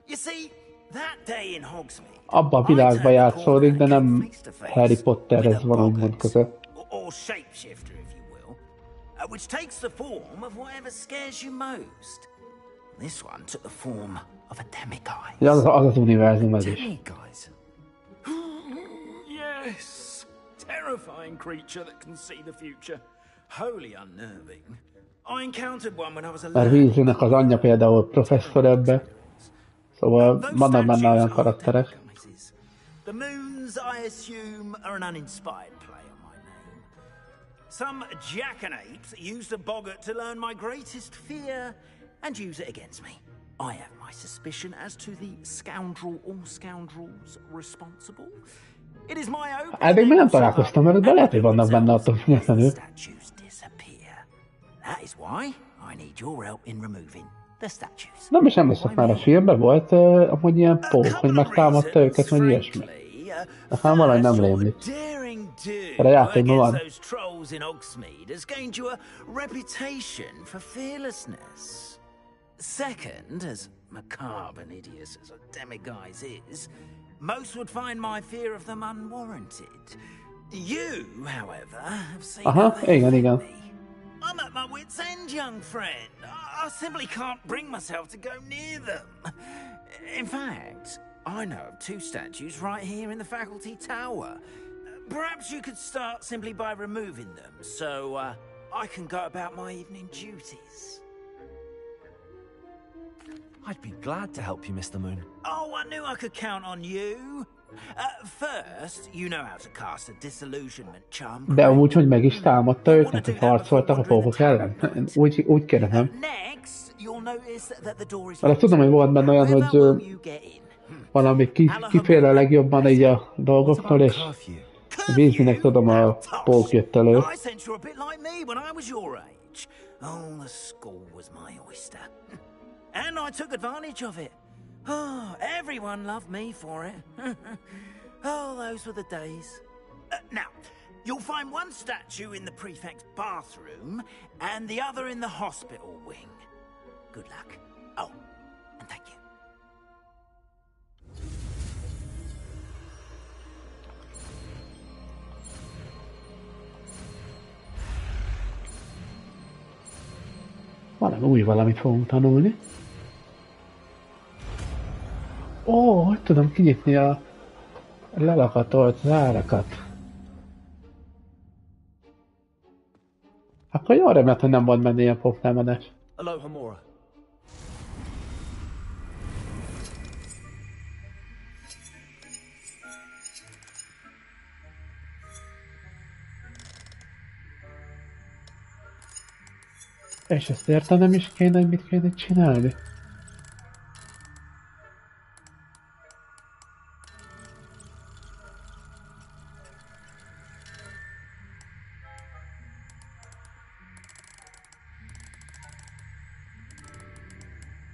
You see, that day in Hogsmeade, abban a világban játszódik, de nem Harry Potterhez van úgymond köze. Or shapeshifter, if you will, which takes the form of whatever scares you most. This one took the form of a demiguise. Ja, az univerzum ez is. Demiguise. Yes, terrifying creature that can see the future. Wholly unnerving. I encountered one when I was a Mert Weasleynek az anyja például professzor ebbe. Szóval vannak benne olyan karakterek. The moons, I assume, are an uninspired play on my name. Some jackanapes used a boggart to learn my greatest fear and use it against me. I have my suspicion as to the scoundrel or scoundrels responsible. It is my own. Eddig még nem találkoztam, mert de lehet, hogy vannak benne attól függetlenül. That is why I need your help in removing the statues. Nem is emlékszem már, a filmben volt amúgy ilyen pók, hogy megtámadta őket, vagy ilyesmi. Nekem valahogy nem rémlik. De a játékban van. Those trolls in Hogsmeade has gained you a reputation for fearlessness. Second, as macabre and hideous as a demiguise is, most would find my fear of them unwarranted. You, however, have seen igen. I'm at my wit's end, young friend. I simply can't bring myself to go near them. In fact, I know of two statues right here in the faculty tower. Perhaps you could start simply by removing them, so I can go about my evening duties. I'd be glad to help you, Mr. Moon. Oh, I knew I could count on you. First, you know how to cast a disillusionment charm. De úgy, hogy meg is támadta őket, hogy harcoltak a pókok ellen. Úgy kérdezem. Mert tudom, hogy volt benne olyan, hogy valami kifél a legjobban így a dolgoktól, és Weasleynek tudom, a pók jött elő. Oh, the school was my oyster. And I took advantage of it. Oh, everyone loved me for it. Oh, those were the days. Now, you'll find one statue in the prefect's bathroom and the other in the hospital wing. Good luck. Oh, and thank you. Valami új valamit fogunk tanulni. Ó, hogy tudom kinyitni a lelakatolt zárakat. Akkor jól remélt, hogy nem volt benne ilyen poptámadás. Aloha, Mora. És ezt értenem is kéne, hogy mit kéne csinálni.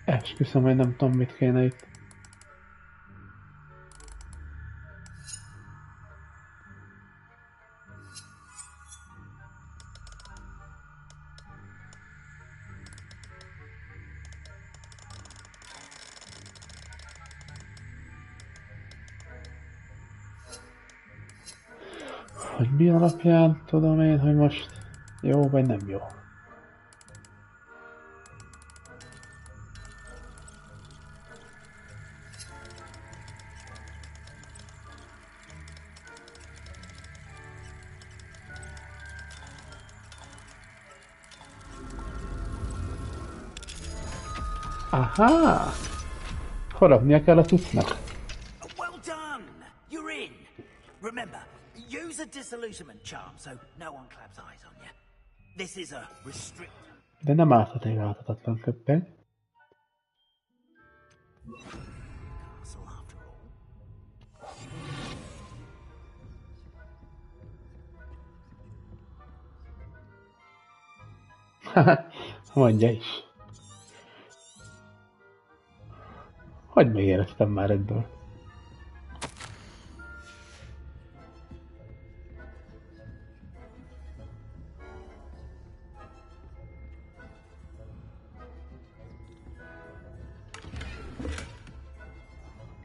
Esküszöm, hogy nem tudom, mit kéne itt. Hogy mi alapján tudom én, hogy most jó vagy nem jó. Aha! Forognia kell a cuccnak. Well done! You're in! Remember, use a disillusionment charm so no one claps eyes on you. This is a restricted. De nem állhat egy váltatatlan köppeny. Mondja is. Hogy megéreztem már ebből?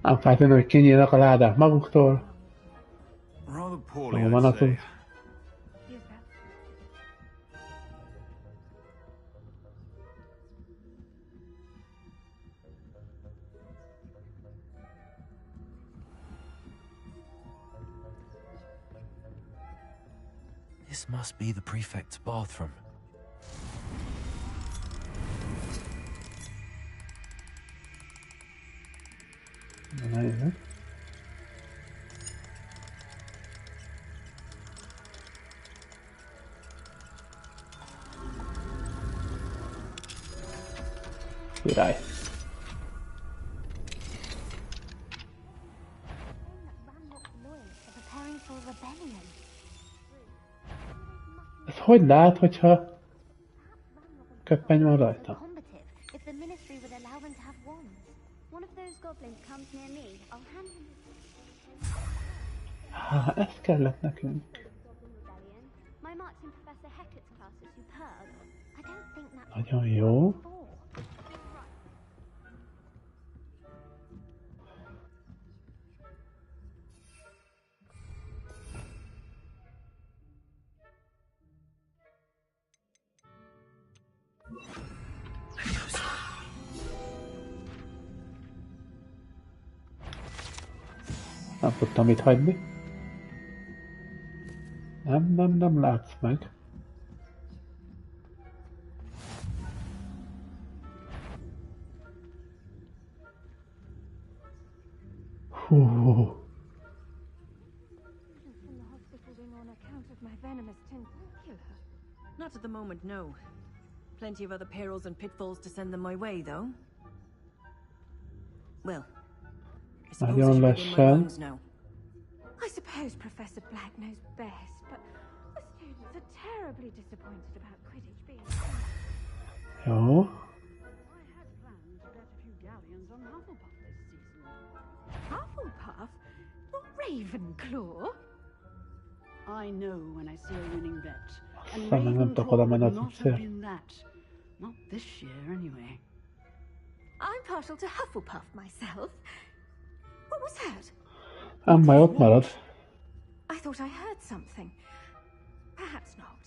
Nem feltétlenül, hogy kinyílnak a ládák maguktól. Jó van a túl. This must be the prefect's bathroom. Nice. Király. Ez hogy lát, hogyha köppeny van rajta? Ez kellett nekünk. Nagyon jó. Nem tudtam itt hagyni. Nem látsz meg. Hú. Not at the moment, no. Plenty of other perils and pitfalls to send them my way, though. Well, I suppose I should begin my rounds now. I suppose Professor Black knows best, but the students are terribly disappointed about Quidditch being Jó. I had planned to get a few galleons on Hufflepuff this season. Hufflepuff? Not Ravenclaw? I know when I see a winning bet. And Aztán nem tudok oda menni Ravenclaw az would not have egyszer. been that. Not this year, anyway. I'm partial to Hufflepuff myself. What was that? Ám majd ott marad. I thought I heard something. Perhaps not.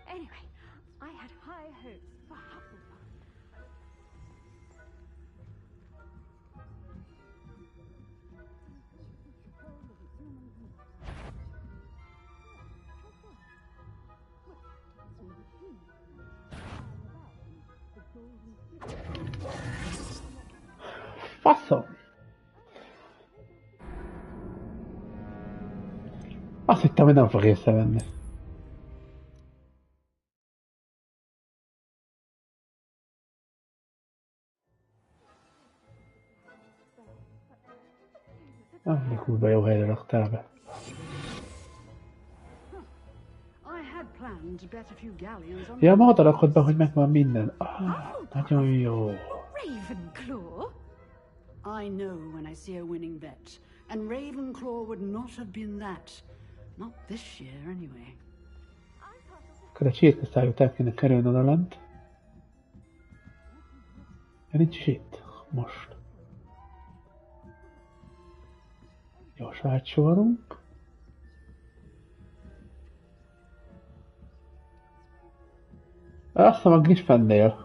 Anyway, I had high hopes for Hufflepuff. Faszom! Azt hittem, hogy nem fog észrevenni. De kurva jó helyre raktál be. Ja, ma oda rakod be, hogy megvan minden. Nagyon jó. Ravenclaw? I know when I see a winning bet. And Ravenclaw would not have been that. Not this year, anyway. Akkor a csirkeszájút el kéne kerülni oda lent. Ja, nincs is itt. Most. Gyors átsorolunk. Azt hiszem a Gryffindor.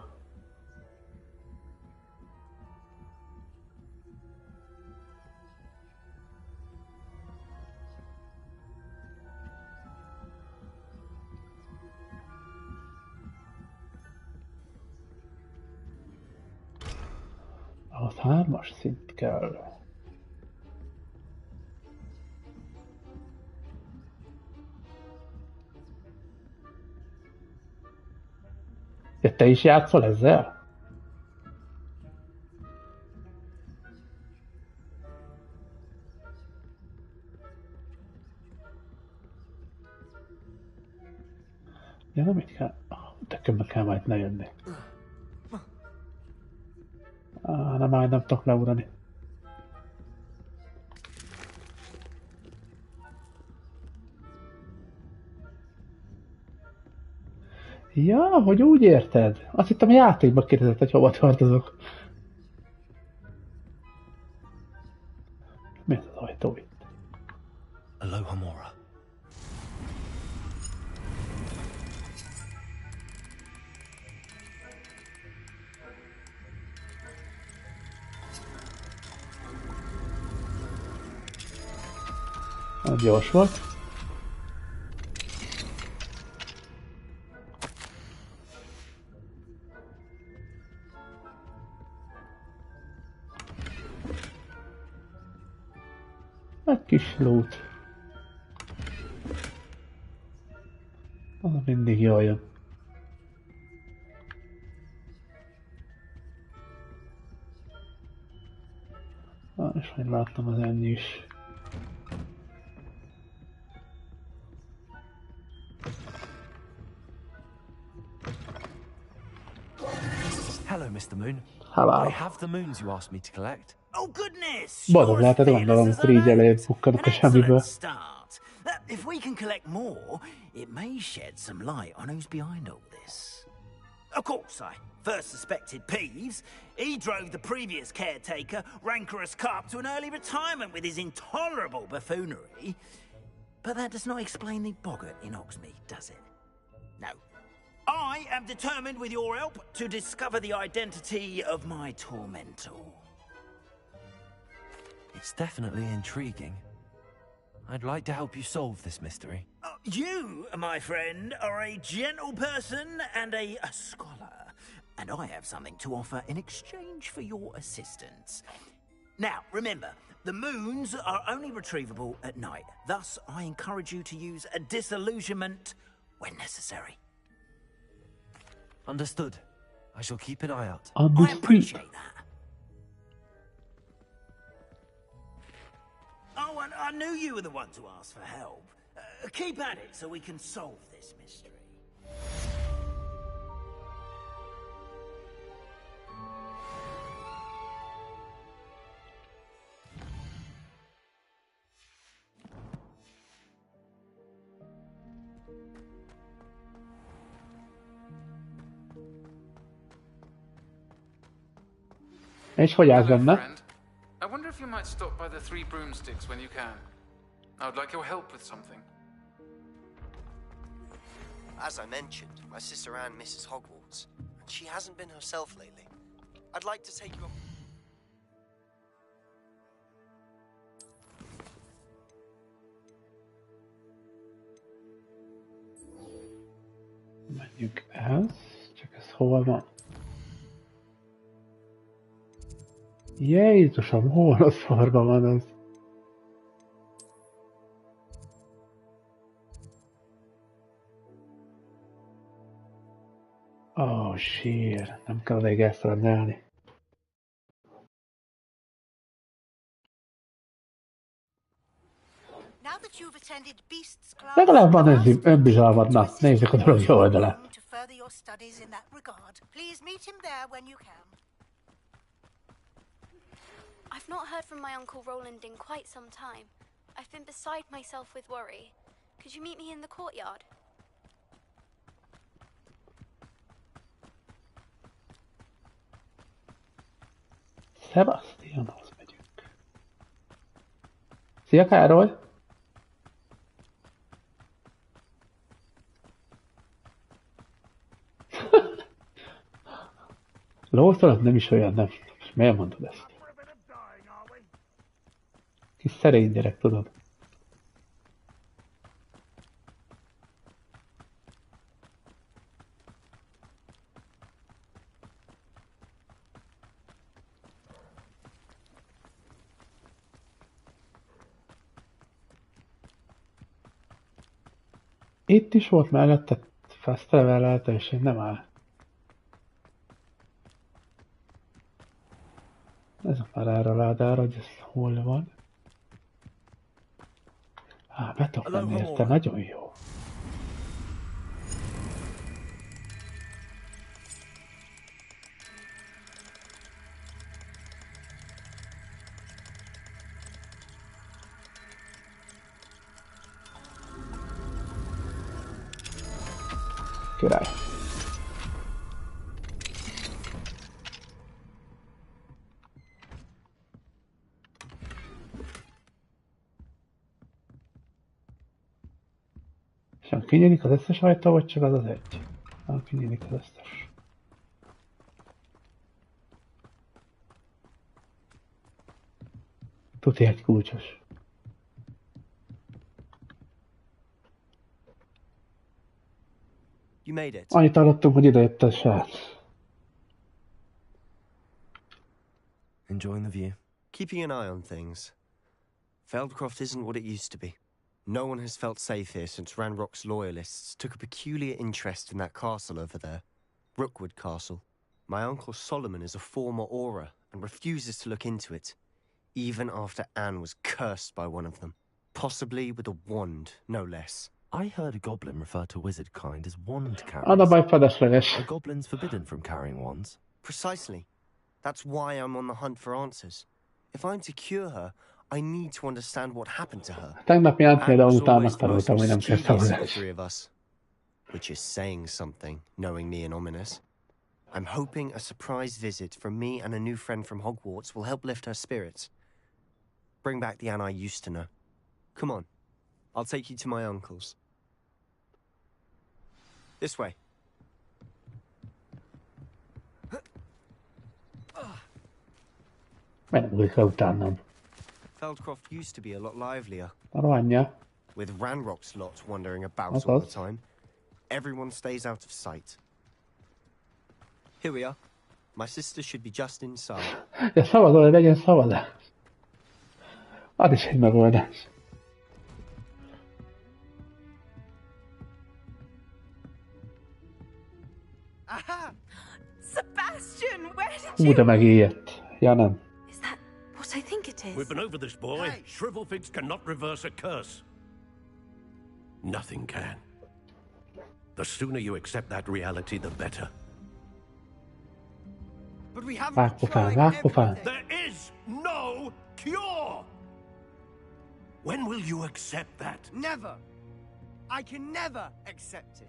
Ahhoz 3-as szint kell. Ja, te is játszol ezzel? Ja, nem itt kell. Tökönbe kell majd lejönni. Nem tudok leugrani. Ja, hogy úgy érted? Azt hittem a játékba kérdezett, hogy hova tartozok. Mi az ajtó itt? Aloha Mora. Gyors volt. Egy kis lót. Az mindig jól jön. És majd láttam az ennyi is. Hello, Mr. Moon. Hello. I have the moons you asked me to collect. Oh goodness! Boldog lehetett gondolom, amikor így elejét bukkanok a semmiből. If we can collect more, it may shed some light on who's behind all this. Of course, I first suspected Ps5. He drove the previous caretaker, rancorous carp, to an early retirement with his intolerable buffoonery. But that does not explain the boggart in Hogsmeade, does it? No. I am determined, with your help, to discover the identity of my tormentor. It's definitely intriguing. I'd like to help you solve this mystery. You, my friend, are a gentle person and a scholar, and I have something to offer in exchange for your assistance. Now, remember, the moons are only retrievable at night. Thus, I encourage you to use a disillusionment when necessary. Understood. I shall keep an eye out. I appreciate that. Oh, and I knew you were the one to ask for help. Keep at it so we can solve this mystery. És hogy állsz benne? I wonder if you might stop by the 3 broomsticks when you can. I would like your help with something. As I mentioned, my sister Anne misses Hogwarts, and she hasn't been herself lately. I'd like to take you up. Menjünk ehhez, csak ez hol van? Jézusom, hol a szarban van az? Ó, sír, nem kell elég elszerelni. Legalább van önbizalmad, na, nézzük a dolog jó oldalát. I've not heard from my Uncle Roland in quite some time. I've been beside myself with worry. Could you meet me in the courtyard? Sebastianhoz megyünk. Szia, Károly! Lószolat nem is olyan, nem. Miért mondod ezt? Kis szerény gyerek, tudod? Itt is volt mellette fast travel lehetőség, nem áll. Ez a már erre a ládára, hogy ez hol van. Be tudok menni, ez te nagyon jó. Király. És kinyílik az összes ajtó, vagy csak az az egy? Kinyílik az összes. Tuti egy kulcsos. You made it. Annyit hallottunk, hogy idejött a srác. Enjoying the view. Keeping an eye on things. Feldcroft isn't what it used to be. No one has felt safe here since Ranrock's loyalists took a peculiar interest in that castle over there. Rookwood Castle. My uncle Solomon is a former Auror and refuses to look into it, even after Anne was cursed by one of them. Possibly with a wand, no less. I heard a goblin refer to wizard kind as wand Ada baj carriers. felesleges. Are goblins forbidden from carrying wands? Precisely. That's why I'm on the hunt for answers. If I'm to cure her, I need to understand what happened to her. Tegnap játszani, de Anne was utána always the most megtanultam, hogy nem kell mischievous of the szavazás. three of us, which is saying something, knowing me and ominous. I'm hoping a surprise visit from me and a new friend from Hogwarts will help lift her spirits. Bring back the Anne I used to know. Come on, I'll take you to my uncle's. This way. Menjünk le utánam. Feldcroft used to be a lot livelier. A rohanja. With Ranrock's lot wandering about all the time. Everyone stays out of sight. Here we are. My sister should be just inside. De szavazol, hogy legyen szavazás. Az is egy megoldás. Aha! Sebastian, where did you... De megijedt. Ja nem. What I think it is. We've been over this, boy. Hey. Shrivelfigs cannot reverse a curse. Nothing can. The sooner you accept that reality, the better. But we haven't Vágpofán. There is no cure! When will you accept that? Never. I can never accept it.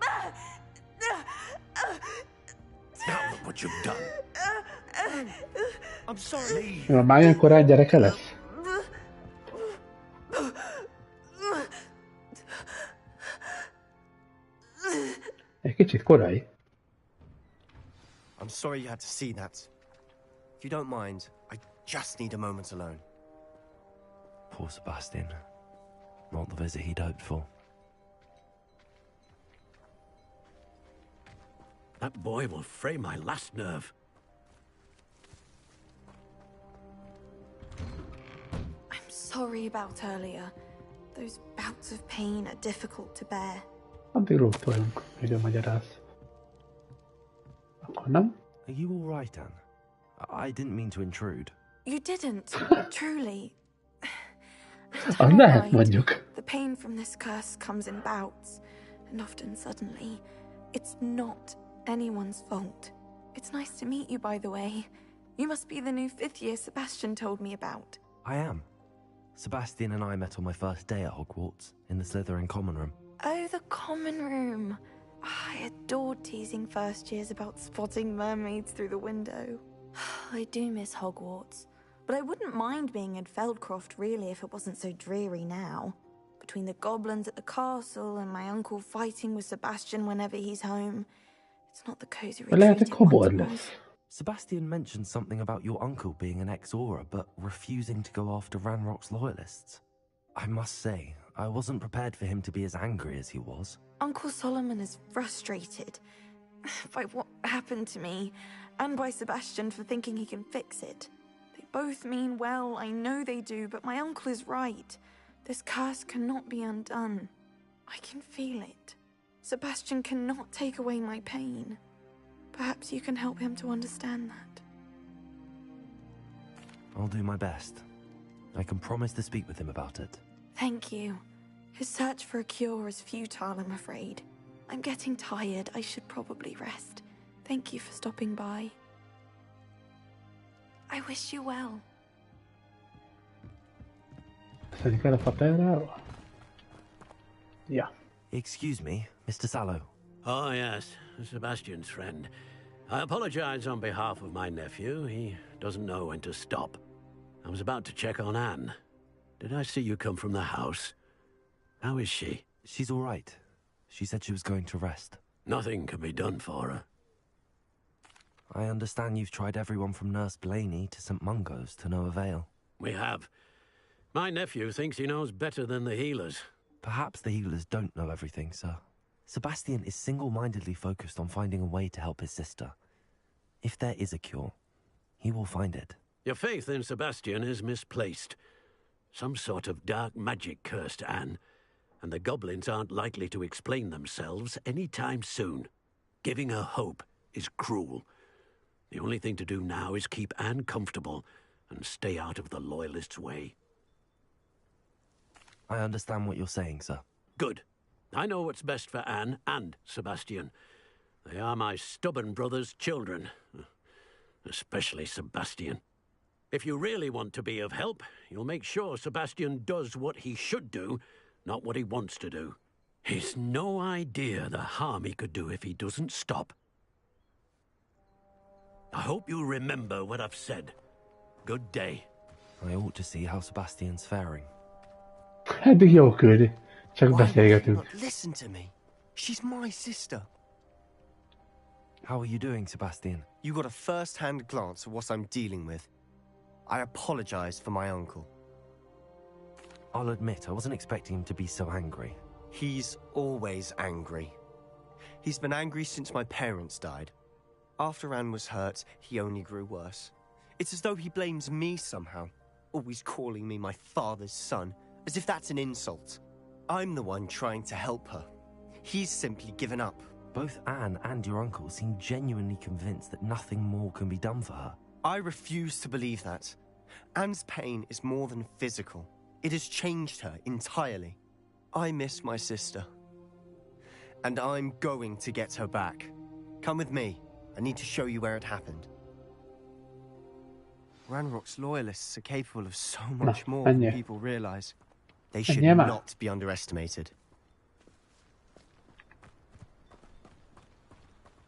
Now look what you've done. I'm sorry. Ja, már ilyen korán gyereke lesz? Egy kicsit korai. I'm sorry you had to see that. If you don't mind, I just need a moment alone. Poor Sebastian. Not the visit he'd hoped for. That boy will fray my last nerve. I'm sorry about earlier. Those bouts of pain are difficult to bear. Addig rúgtoljunk, hogy ő magyaráz. Akkor nem? Are you all right, Anne? I didn't mean to intrude. You didn't, truly. Az lehet mondjuk. The pain from this curse comes in bouts, and often suddenly. It's not anyone's fault. It's nice to meet you, by the way. You must be the new 5th year Sebastian told me about. I am. Sebastian and I met on my first day at Hogwarts, in the Slytherin common room. Oh, the common room. I adored teasing first years about spotting mermaids through the window. I do miss Hogwarts, but I wouldn't mind being in Feldcroft really if it wasn't so dreary now. Between the goblins at the castle and my uncle fighting with Sebastian whenever he's home, it's not the cozy retreat it once was. Sebastian mentioned something about your uncle being an ex-Auror, but refusing to go after Ranrock's loyalists. I must say, I wasn't prepared for him to be as angry as he was. Uncle Solomon is frustrated by what happened to me, and by Sebastian for thinking he can fix it. They both mean well, I know they do, but my uncle is right. This curse cannot be undone. I can feel it. Sebastian cannot take away my pain. Perhaps you can help him to understand that. I'll do my best. I can promise to speak with him about it. Thank you. His search for a cure is futile, I'm afraid. I'm getting tired. I should probably rest. Thank you for stopping by. I wish you well. Szedjük el a paternáról? Ja. Excuse me, Mr. Sallow. Oh, yes. Sebastian's friend. I apologize on behalf of my nephew. He doesn't know when to stop. I was about to check on Anne. Did I see you come from the house? How is she? She's all right. She said she was going to rest. Nothing can be done for her. I understand you've tried everyone from Nurse Blaney to St. Mungo's to no avail. We have. My nephew thinks he knows better than the healers. Perhaps the healers don't know everything, sir. Sebastian is single-mindedly focused on finding a way to help his sister. If there is a cure, he will find it. Your faith in Sebastian is misplaced. Some sort of dark magic cursed Anne, and the goblins aren't likely to explain themselves anytime soon. Giving her hope is cruel. The only thing to do now is keep Anne comfortable and stay out of the Loyalists' way. I understand what you're saying, sir. Good. I know what's best for Anne and Sebastian. They are my stubborn brother's children. Especially Sebastian. If you really want to be of help, you'll make sure Sebastian does what he should do, not what he wants to do. He's no idea the harm he could do if he doesn't stop. I hope you remember what I've said. Good day. I ought to see how Sebastian's faring. Eddig jó küldi. Csak beszélgetünk. Listen to me. She's my sister. How are you doing, Sebastian? You got a first-hand glance at what I'm dealing with. I apologize for my uncle. I'll admit, I wasn't expecting him to be so angry. He's always angry. He's been angry since my parents died. After Anne was hurt, he only grew worse. It's as though he blames me somehow, always calling me my father's son, as if that's an insult. I'm the one trying to help her. He's simply given up. Both Anne and your uncle seem genuinely convinced that nothing more can be done for her. I refuse to believe that. Anne's pain is more than physical. It has changed her entirely. I miss my sister. And I'm going to get her back. Come with me. I need to show you where it happened. Ranrock's loyalists are capable of so much more than people realize. They should not be underestimated.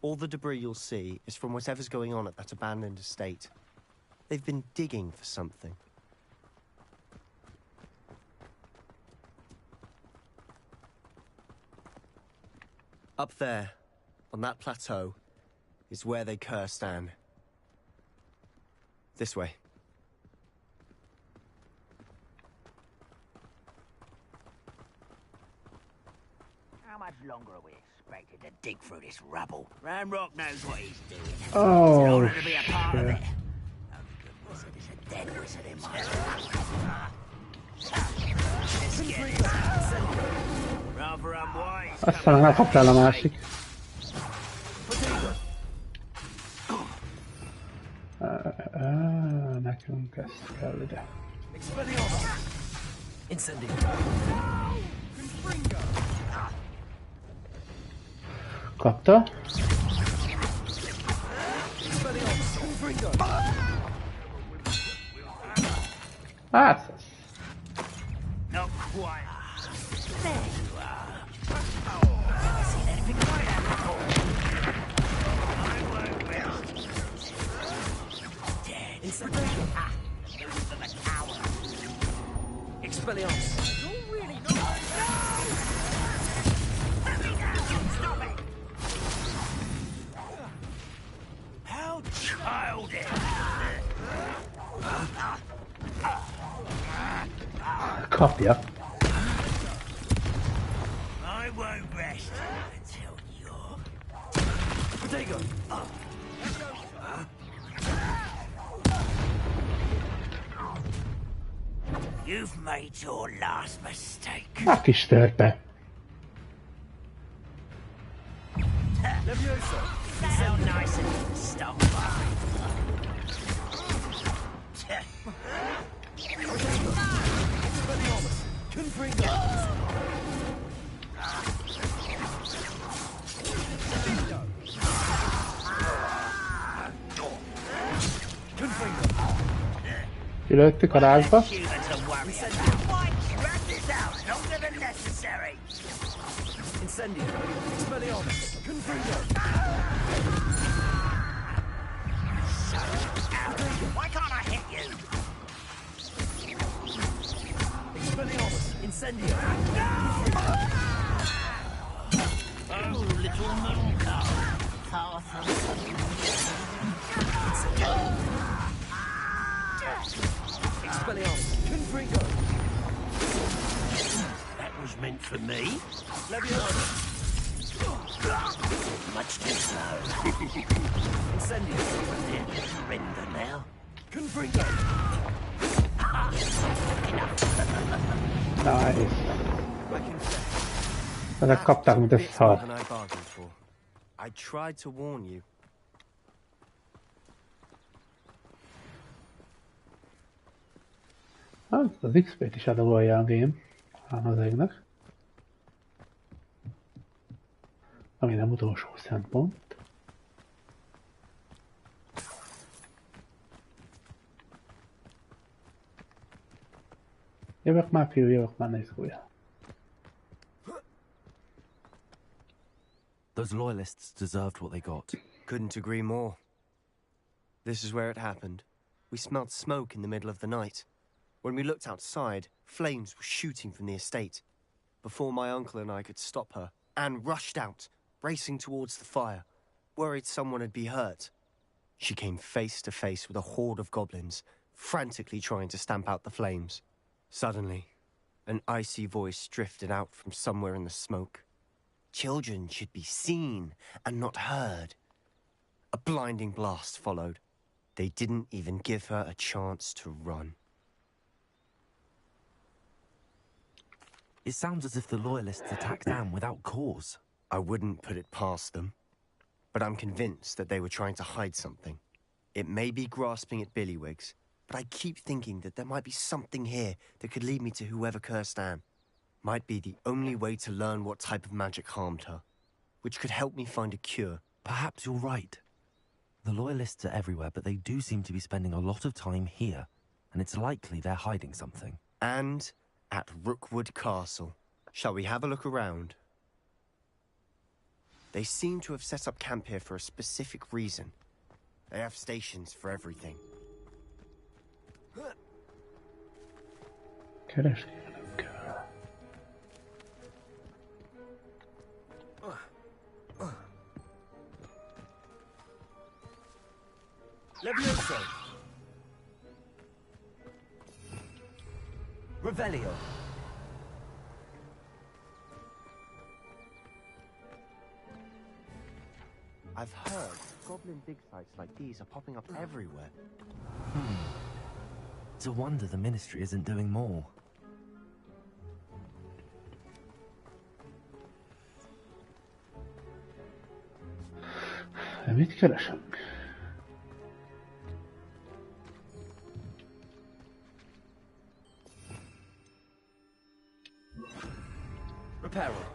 All the debris you'll see is from whatever's going on at that abandoned estate. They've been digging for something. Up there, on that plateau, is where they cursed Anne. This way. How much longer are we expected to dig through this rubble? Ranrock knows what he's doing. Oh, it's an honor to be a part of it. Oh, good wizard is a dead wizard in my Rather unwise. Aztán megkaptál a másik. Nekünk ez kell ide. Kapta. Hát. Not quite. There you are. I've seen anything like that before. I won't rest. Dead. Those are the cowards. Expelliarmus. You're really not. Stop it! How childish! Kapja. I won't rest until you're... Potato! You've made your last mistake. A kis törpe. Sound nice and stop by. Kilőttük a rázba. Incendio. Expelliarmus. Confringo. Why can't I hit you? Expelliarmus. Incendio. Oh, little monka. Expelliarmus. Confringo. That was meant for me. Leviosa. Much too slow. Incendio. Surrender now. Confringo. Nice. Ezek kapták, mint a szar. Than I bargained for. I tried to warn you. Hát, az XP-t is adagolja a game. Hál' az égnek. Ami nem utolsó szempont. Jövök már fiú, jövök már, ne izgulja. Those loyalists deserved what they got. Couldn't agree more. This is where it happened. We smelled smoke in the middle of the night. When we looked outside, flames were shooting from the estate. Before my uncle and I could stop her, Anne rushed out, racing towards the fire, worried someone had been hurt. She came face to face with a horde of goblins, frantically trying to stamp out the flames. Suddenly, an icy voice drifted out from somewhere in the smoke. Children should be seen and not heard. A blinding blast followed. They didn't even give her a chance to run. It sounds as if the loyalists attacked Anne without cause. I wouldn't put it past them, but I'm convinced that they were trying to hide something. It may be grasping at billywhigs, but I keep thinking that there might be something here that could lead me to whoever cursed Anne. Might be the only way to learn what type of magic harmed her, which could help me find a cure. Perhaps you're right. The loyalists are everywhere, but they do seem to be spending a lot of time here, and it's likely they're hiding something. And at Rookwood Castle. Shall we have a look around? They seem to have set up camp here for a specific reason. They have stations for everything. Keresgélnünk kell. Levioso. Revelio. I've heard goblin dig sites like these are popping up everywhere. It's a wonder the ministry isn't doing more. Mit keresünk? Reparo.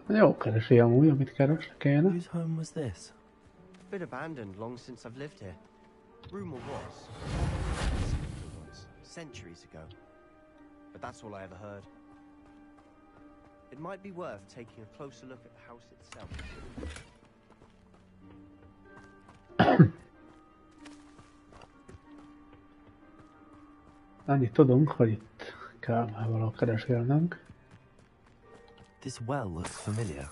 Jó keresi amúgy, amit keresni kéne. Whose home was this? Been abandoned long since I've lived here. Rumor was centuries ago, but that's all I ever heard. It might be worth taking a closer look at the house itself. Annyit tudunk, hogy itt kell már valahol keresgélnünk. This well looks familiar.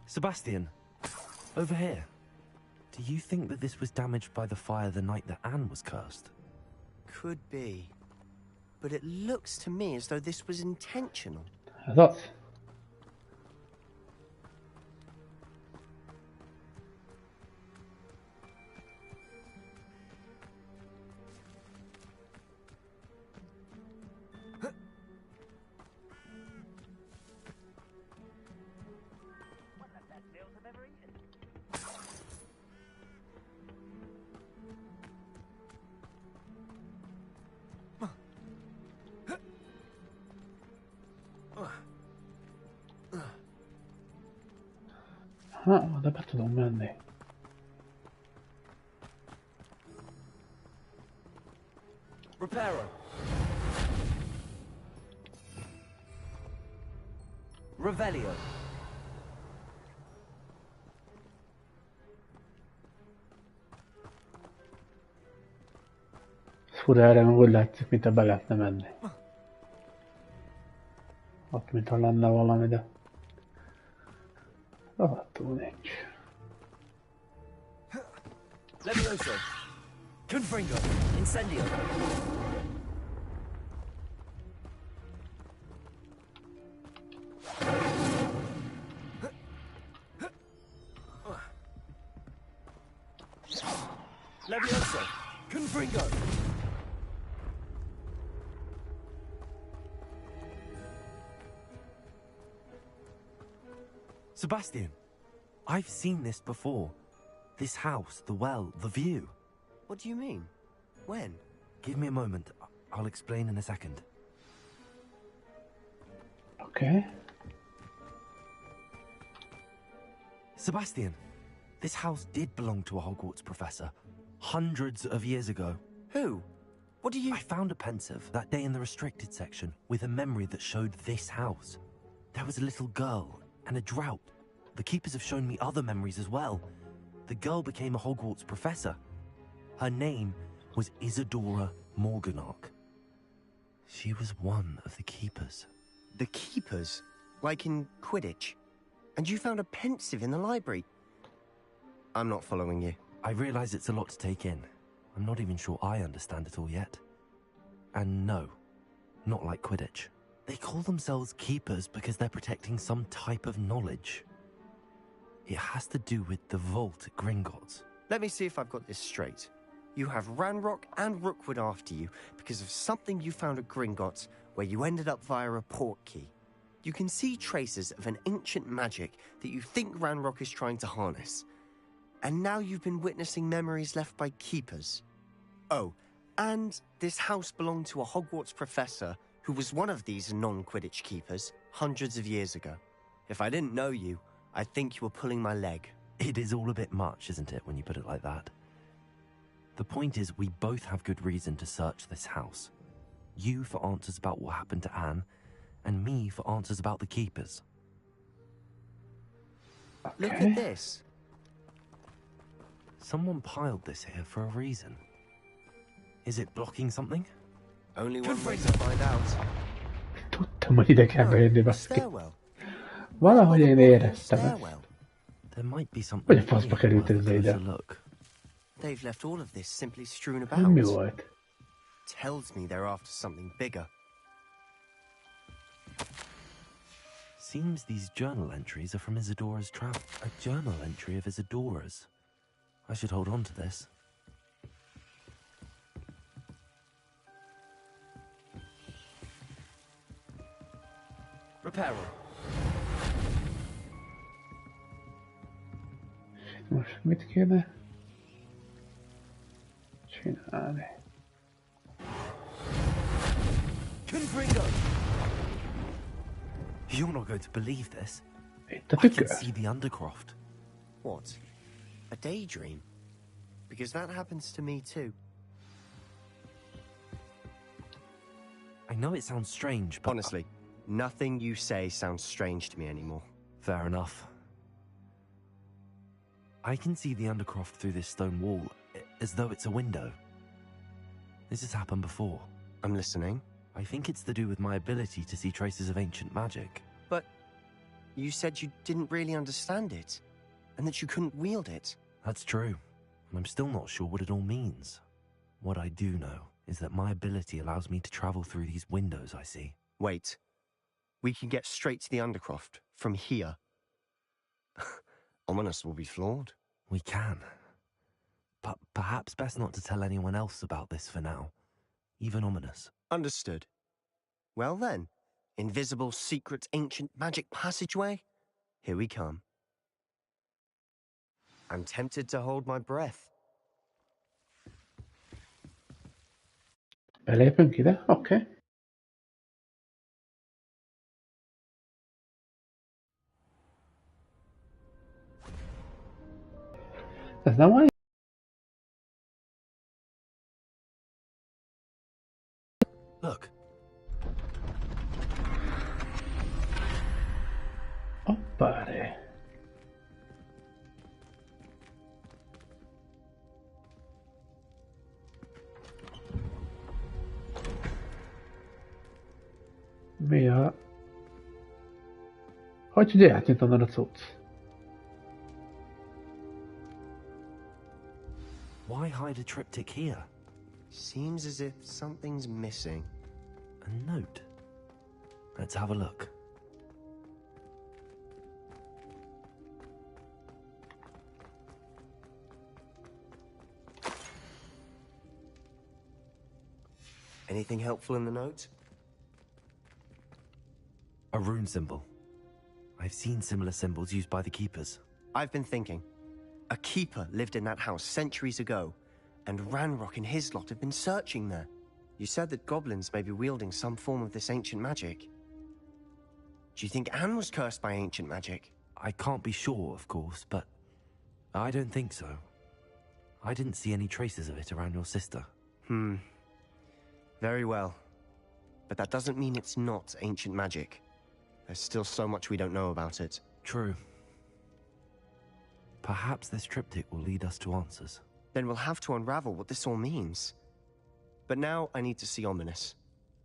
Sebastian, over here. Do you think that this was damaged by the fire the night that Anne was cursed? Could be. But it looks to me as though this was intentional. Ez az. Ha, de be tudom menni. Reparo. Revelio. Fura, erre meg úgy látszik, mintha be lehetne menni. Ott mintha lenne valami, de... rohadtul nincs. Levioso. Confringo. Incendio. Levioso. Confringo. Sebastian, I've seen this before. This house, the well, the view. What do you mean? When? Give me a moment. I'll explain in a second. Okay. Sebastian, this house did belong to a Hogwarts professor. Hundreds of years ago. Who? What do you... I found a pensive that day in the restricted section with a memory that showed this house. There was a little girl and a drought. The keepers have shown me other memories as well. The girl became a Hogwarts professor. Her name was Isadora Morganach. She was one of the keepers. The keepers? Like in Quidditch? And you found a pensive in the library? I'm not following you. I realize it's a lot to take in. I'm not even sure I understand it all yet. And no, not like Quidditch. They call themselves keepers because they're protecting some type of knowledge. It has to do with the vault at Gringotts. Let me see if I've got this straight. You have Ranrock and Rookwood after you because of something you found at Gringotts where you ended up via a port key. You can see traces of an ancient magic that you think Ranrock is trying to harness. And now you've been witnessing memories left by keepers. Oh, and this house belonged to a Hogwarts professor who was one of these non-Quidditch keepers hundreds of years ago. If I didn't know you, I'd think you were pulling my leg. It is all a bit much, isn't it, when you put it like that? The point is, we both have good reason to search this house. You for answers about what happened to Anne, and me for answers about the keepers. Okay. Look at this. Someone piled this here for a reason. Is it blocking something? Only one way to find out. Tudtam, hogy ide kell bejönni, baszki. Valahogy én éreztem ezt. There might be Hogy something a faszba került ez ide? They've left all of this simply strewn about. Mi volt? Tells me they're after something bigger. Seems these journal entries are from Isadora's travel. A journal entry of Isadora's. I should hold on to this. Reparo. Most mit kéne csinálni? Confringo. You're not going to believe this. Itt a I can tükör. see the Undercroft. What? A daydream? Because that happens to me too. I know it sounds strange, but... Honestly, nothing you say sounds strange to me anymore. Fair enough. I can see the Undercroft through this stone wall, as though it's a window. This has happened before. I'm listening. I think it's to do with my ability to see traces of ancient magic. But you said you didn't really understand it, and that you couldn't wield it. That's true, and I'm still not sure what it all means. What I do know is that my ability allows me to travel through these windows I see. Wait. We can get straight to the Undercroft from here. Ominous will be flawed. We can. But perhaps best not to tell anyone else about this for now. Even Ominous. Understood. Well then, invisible, secret, ancient magic passageway? Here we come. I'm tempted to hold my breath. Belépünk ide? Oké. Okay. Ez nem olyan? Look. Hoppáre. Mi a... Hogy tudja átjött onnan a cucc? Why hide a triptych here? Seems as if something's missing. A note. Let's have a look. Anything helpful in the note? A rune symbol. I've seen similar symbols used by the keepers. I've been thinking. A keeper lived in that house centuries ago, and Ranrock and his lot have been searching there. You said that goblins may be wielding some form of this ancient magic. Do you think Anne was cursed by ancient magic? I can't be sure, of course, but I don't think so. I didn't see any traces of it around your sister. Very well. But that doesn't mean it's not ancient magic. There's still so much we don't know about it. True. Perhaps this triptych will lead us to answers. Then we'll have to unravel what this all means. But now I need to see Ominous.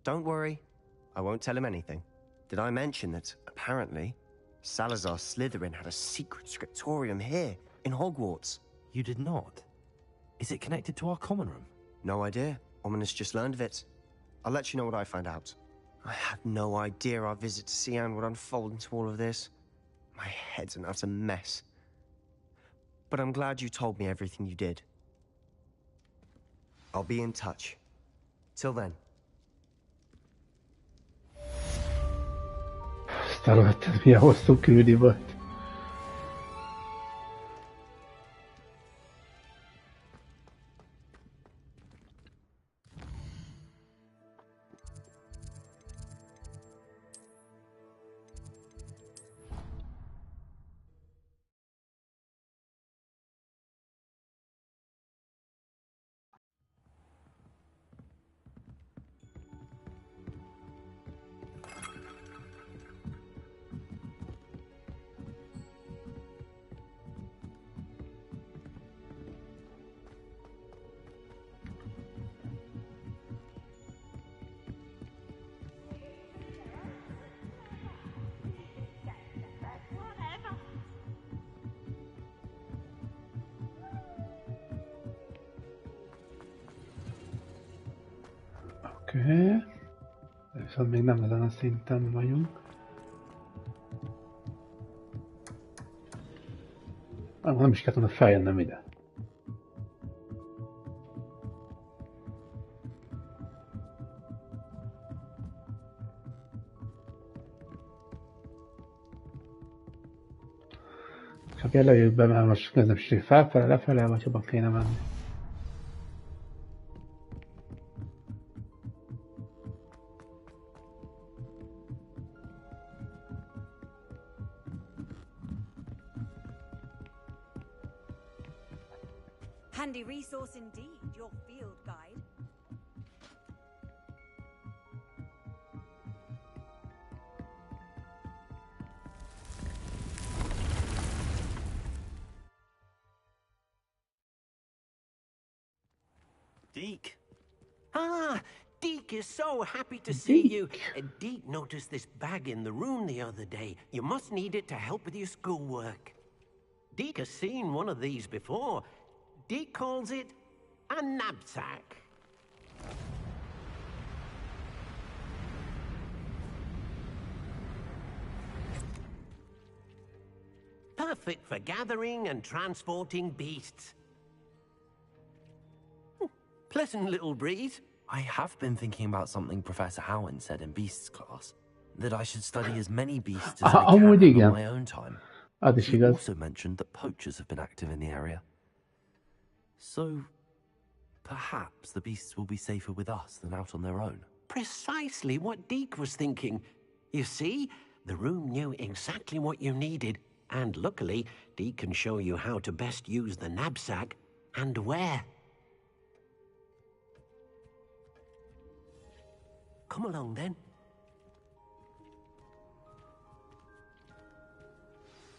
Don't worry, I won't tell him anything. Did I mention that, apparently, Salazar Slytherin had a secret scriptorium here, in Hogwarts? You did not? Is it connected to our common room? No idea. Ominous just learned of it. I'll let you know what I find out. I had no idea our visit to see Anne would unfold into all of this. My head's an utter mess. But I'm glad you told me everything you did. I'll be in touch. Till then. Szaroltad, milyen hosszú küldi volt. Oké. Viszont még nem ezen a szinten vagyunk. Nem is kellett volna feljönnem ide. Csak előjük be, mert most közönség felfele, lefele, vagy jobban kéne menni. Handy resource indeed, your field guide. Deke. Ah, Deke is so happy to see you. Deke noticed this bag in the room the other day. You must need it to help with your schoolwork. Deke has seen one of these before. Deke calls it a knapsack. Perfect for gathering and transporting beasts. Pleasant little breeze. I have been thinking about something Professor Howin said in Beasts class. That I should study as many beasts as I can on my own time. He also mentioned that poachers have been active in the area. So, perhaps the beasts will be safer with us than out on their own. Precisely what Deke was thinking. You see, the room knew exactly what you needed. And luckily, Deke can show you how to best use the knapsack and where. Come along then.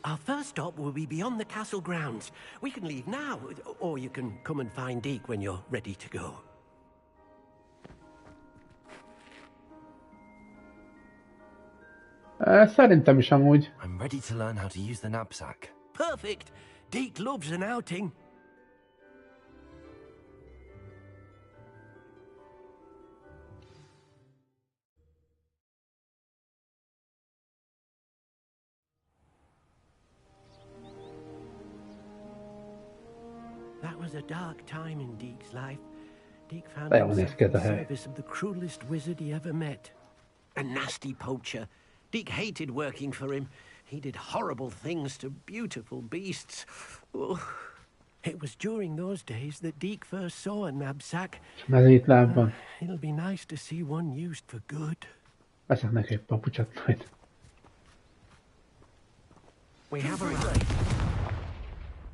Our first stop will be beyond the castle grounds. We can leave now, or you can come and find Deke when you're ready to go. Szerintem is amúgy. I'm ready to learn how to use the knapsack. Perfect. Deke loves an outing. That was a dark time in Deke's life. Deke found himself in the service of the cruelest wizard he ever met. A nasty poacher. Deke hated working for him. He did horrible things to beautiful beasts. Oh. It was during those days that Deke first saw a knapsack. It'll be nice to see one used for good. Veszek neki egy papucsot majd. We have arrived.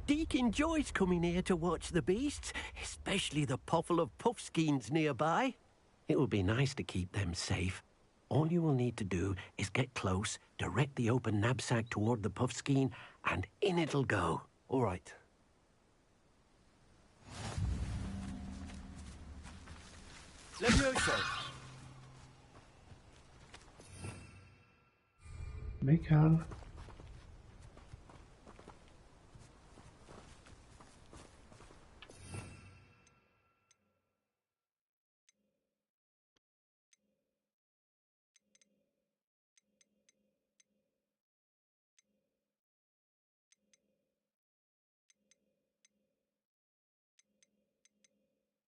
Deke enjoys coming here to watch the beasts, especially the potful of puffskeins nearby. It will be nice to keep them safe. All you will need to do is get close, direct the open knapsack toward the puffskein, and in it'll go. All right. Levioso. Mikkel.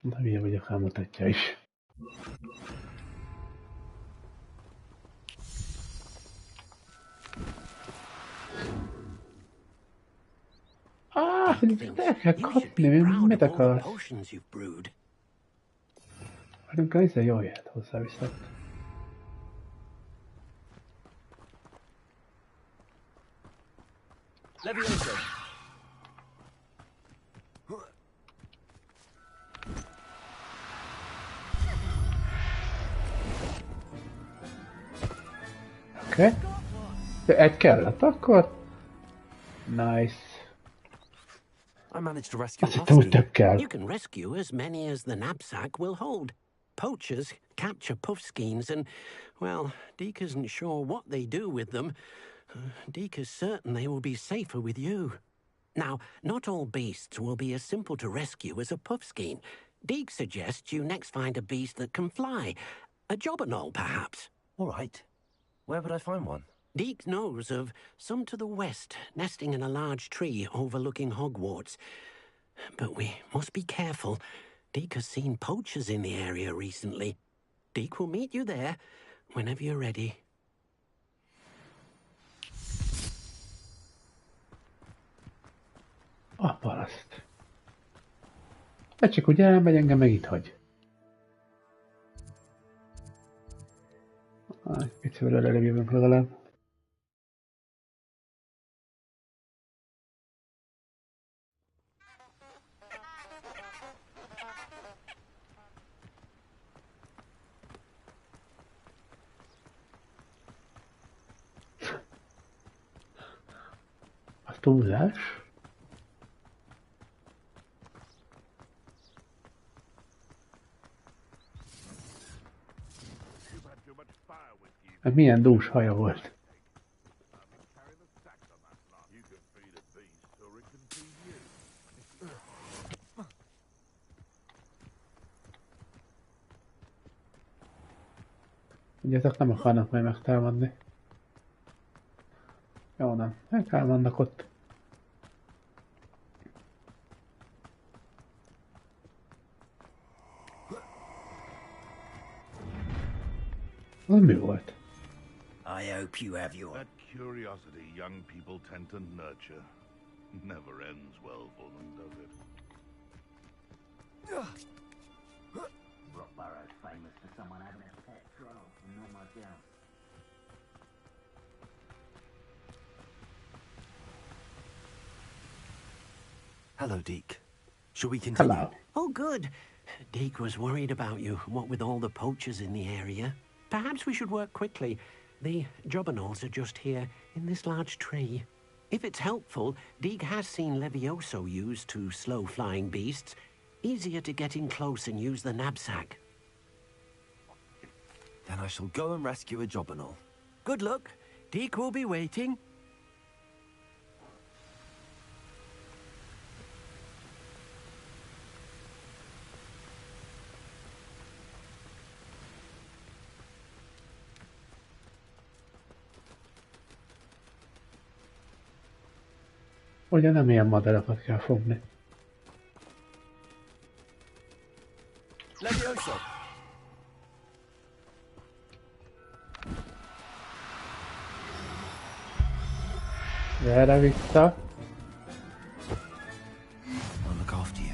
Na, hülye vagyok, elmutatja is. El kell kapni, mit akarsz? Vagyunk a izé jól jöhet hozzá viszont. Levioso. Oké. De egy kellett akkor? Nice. I managed to rescue Azt hittem, hogy több kell. You can rescue as many as the knapsack will hold. Poachers capture puffskeins and, well, Deke isn't sure what they do with them. Deke is certain they will be safer with you. Now, not all beasts will be as simple to rescue as a puffskein. Deke suggests you next find a beast that can fly. A jobberknoll, perhaps. All right. Where would I find one? Deke knows of some to the west, nesting in a large tree overlooking Hogwarts. But we must be careful. Deke has seen poachers in the area recently. Deke will meet you there whenever you're ready. A paraszt. Hát csak ugye elmegy, engem meg itt hagy. Picivel előbb jövünk legalább. Az túlzás. Hát milyen dús haja volt. Ugye ezek nem akarnak majd megtámadni. Jó, nem. Eltámadnak ott. Az mi volt? I hope you have your... That curiosity young people tend to nurture never ends well for them, does it? Rockborough's famous for someone having a pet troll, not myself. Hello, Deke. Shall we continue? Hello. Oh, good. Deke was worried about you, what with all the poachers in the area. Perhaps we should work quickly. The jobberknolls are just here, in this large tree. If it's helpful, Deke has seen Levioso used to slow flying beasts. Easier to get in close and use the knapsack. Then I shall go and rescue a jobberknoll. Good luck. Deke will be waiting. Ugye nem ilyen madarakat kell fogni. Levioso! Erre vissza.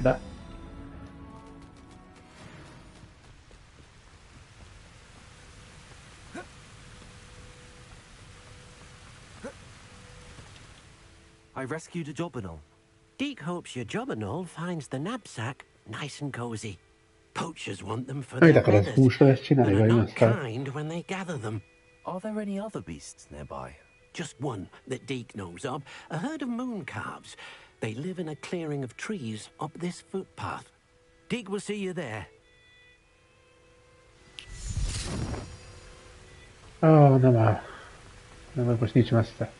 De. I rescued a jobberknoll. Deke hopes your jobberknoll finds the knapsack nice and cozy. Poachers want them for Mit their akarod brothers, húsra ezt csinálni, but vagy are nem not kell? kind when they gather them. Are there any other beasts nearby? Just one that Deke knows of, a herd of moon calves. They live in a clearing of trees up this footpath. Deke will see you there. Ó, nem áll. Nem, most nincs messze.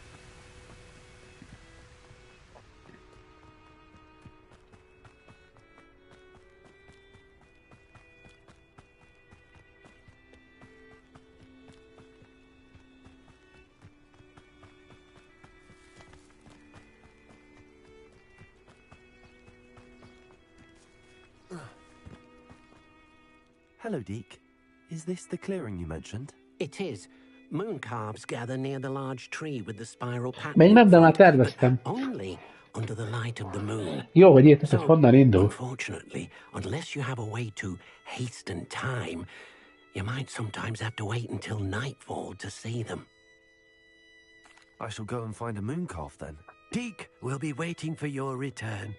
Hello, Deke. Is this the clearing you mentioned? It is. Moon calves gather near the large tree with the spiral pattern. Még nem, de már terveztem. Only under the light of the moon. Jó, hogy érted, hogy honnan indul. Unfortunately, unless you have a way to hasten time, you might sometimes have to wait until nightfall to see them. I shall go and find a moon calf then. Deke will be waiting for your return.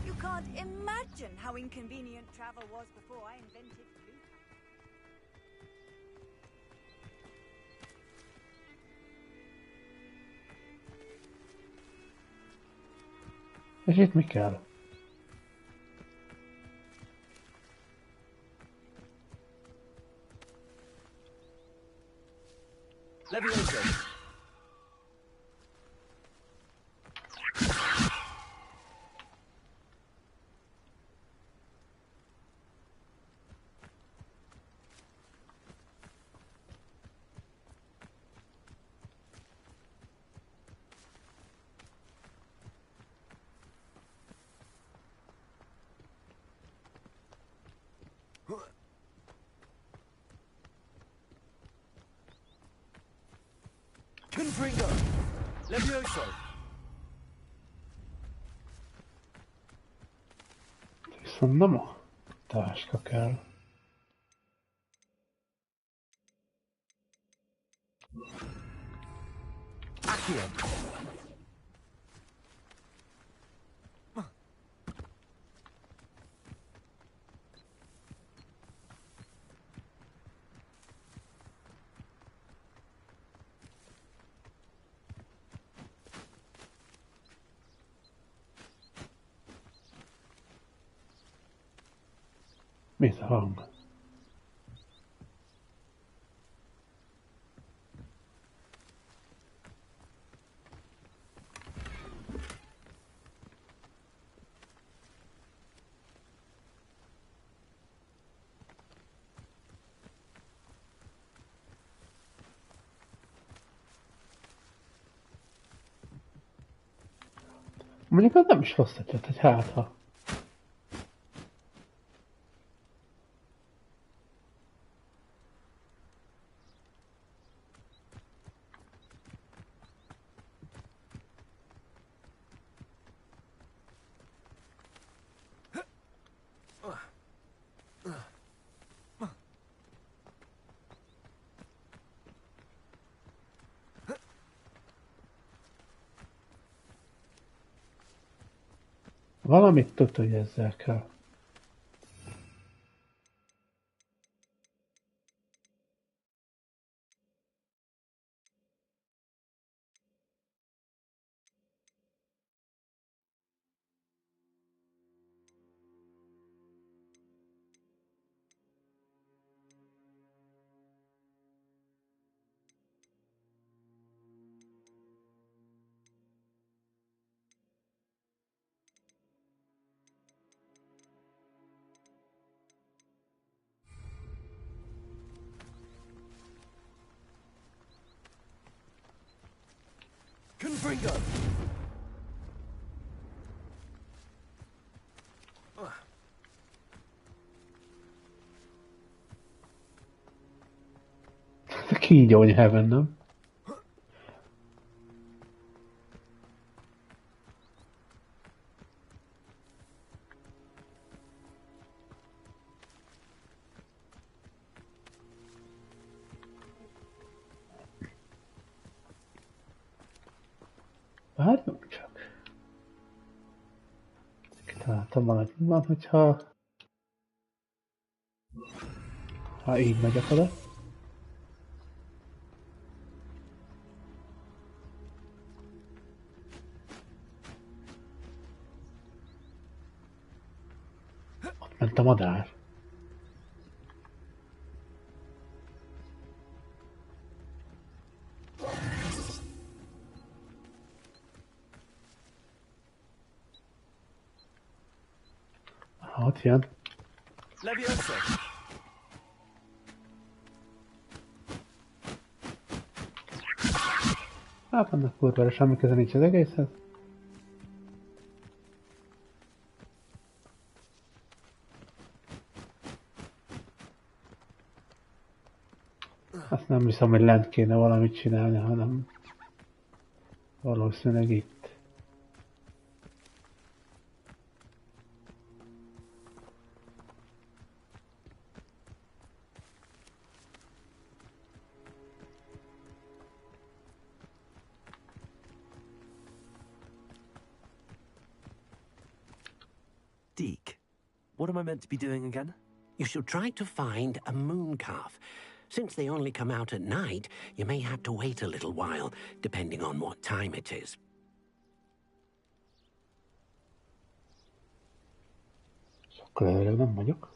You can't imagine how inconvenient travel was before I invented blue. És itt mi kell? Levioso! Confringo! Levioso! Viszont nem a táska kell. Accio! Mit a hang? Mondjuk az nem is rossz ötlet, hogy hát ha. Valamit tudod, hogy ezzel kell. Confringo! Kígyó, hogy heaven, nem? Várjunk csak. Kitaláltam valamit, hogyha így megyek oda. Ott ment a madár. Ott jön. Levioso! Hát annak kurvára semmi köze nincs az egészhez. Azt nem hiszem, hogy lent kéne valamit csinálni, hanem valószínűleg itt. Deke, what am I meant to be doing again? You should try to find a moon calf. Since they only come out at night, you may have to wait a little while, depending on what time it is. Akkor erre nem vagyok.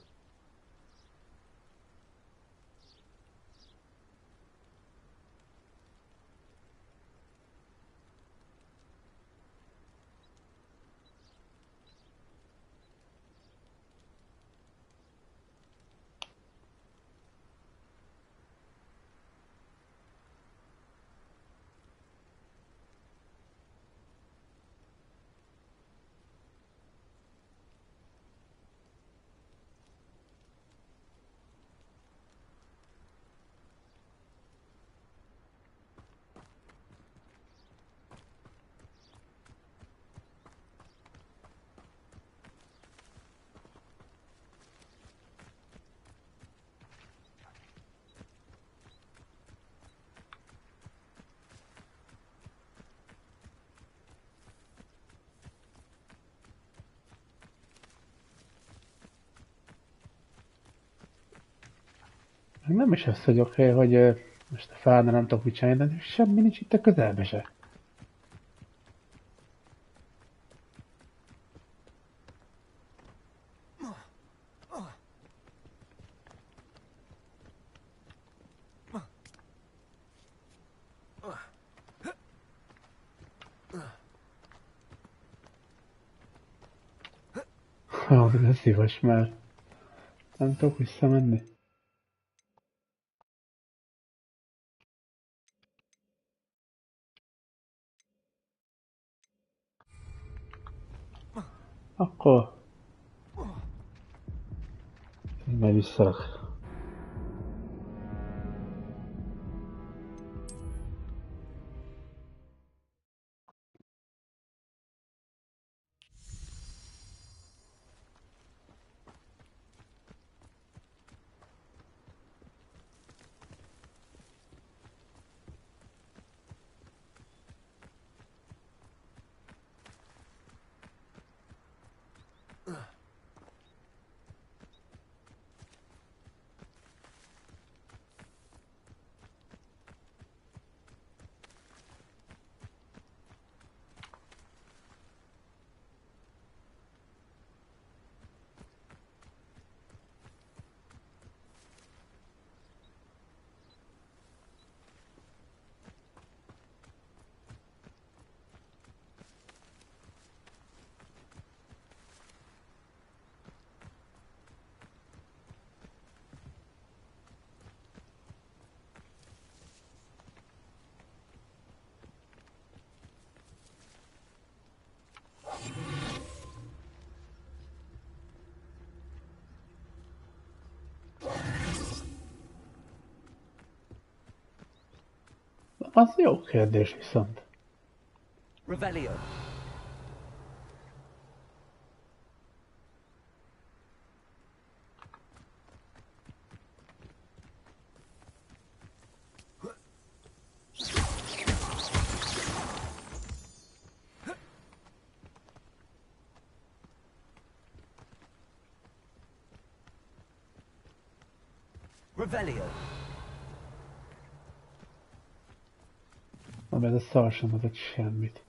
Nem is azt vagyok, hogy most a fáradna nem tudok mit csinálni, de semmi nincs itt a közelbe se. De szívas már. Nem tudok visszamenni. Akkor... Majd visszarak. Az jó kérdés viszont. Revelio. Revelio. Ez a szar sem adott semmit.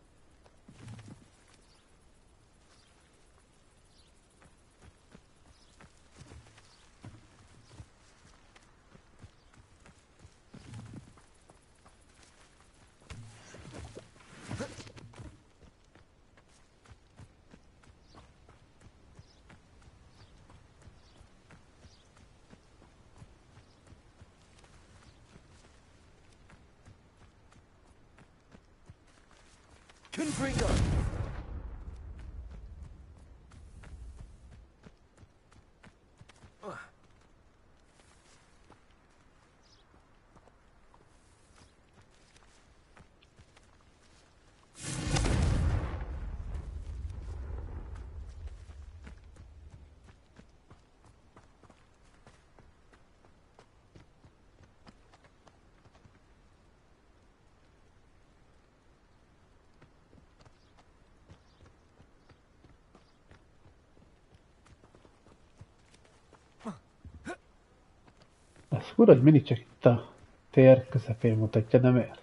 Confringo. Az fura, hogy mindig csak itt a tér közepén mutatja, de miért?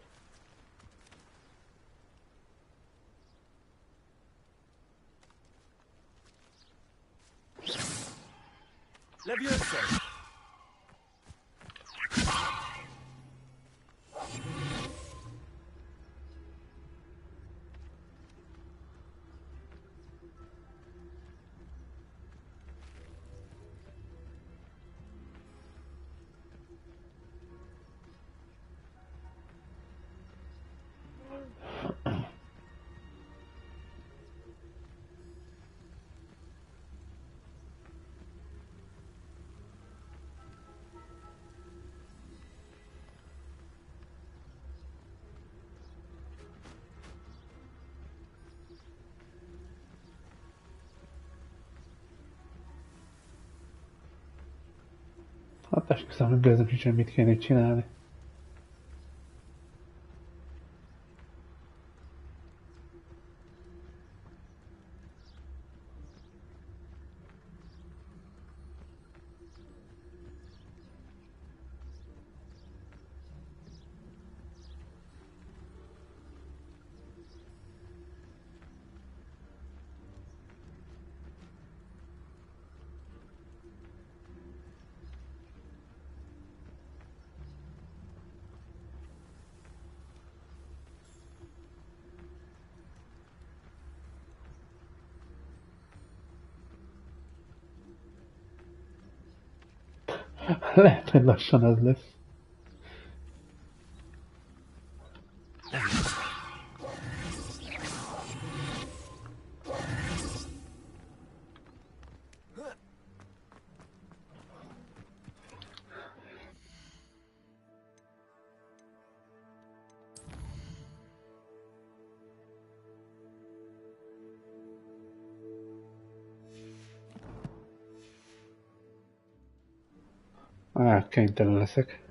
Levioso. Hát esküszöm, hogy gőzöm sincs, hogy mit kéne itt csinálni. Lehet, hogy lassan az lesz. Kénytelen leszek.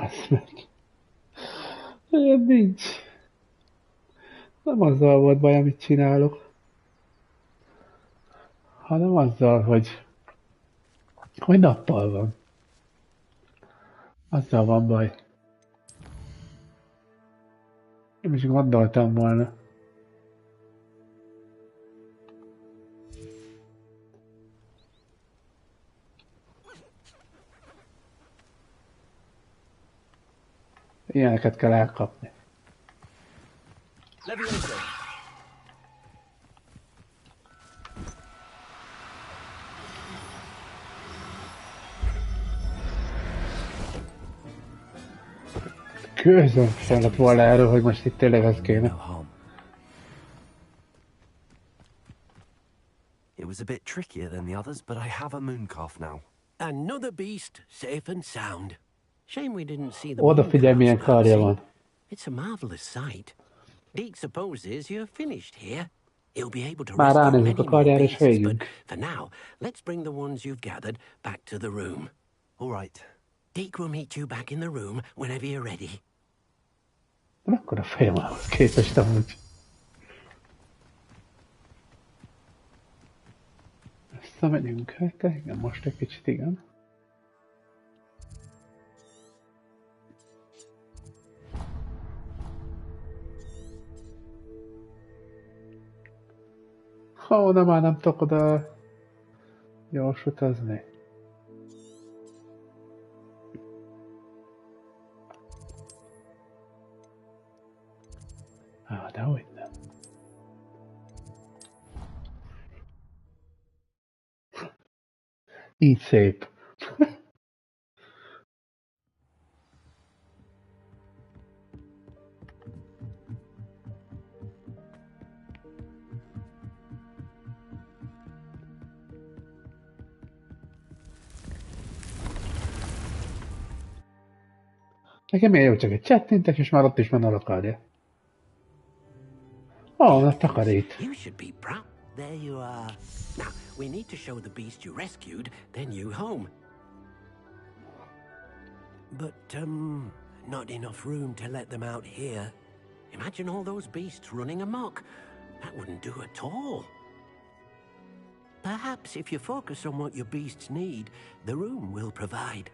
Azt meg. Ilyen nincs. Nem azzal volt baj, amit csinálok, hanem azzal, hogy nappal van. Azzal van baj. Nem is gondoltam volna. Ilyeneket kell elkapni. Közöm sem lett volna erről, hogy most itt tényleg ez kéne. It was a bit trickier than the others, but I have a moon calf now. Another beast, safe and sound. Shame we didn't see the Odafigyelj, milyen karja van. It's a marvelous sight. Deke supposes you're finished here. He'll be able to Már rescue ránézünk a many more karjára, és beasts, but végünk. for now, let's bring the ones you've gathered back to the room. All right. Deke will meet you back in the room whenever you're ready. Mekkora fejem ahhoz képest amúgy. Visszamegyünk, igen, most egy kicsit igen. Ó, de már nem tudok oda gyors utazni. Dehogy nem. Így szép. Nekem milyen jó, csak egy csettintek, és már ott is van a lakarja. Oh, a takarít. You should be proud. There you are. Now, we need to show the beast you rescued their new home. But, not enough room to let them out here. Imagine all those beasts running amok. That wouldn't do at all. Perhaps if you focus on what your beasts need, the room will provide.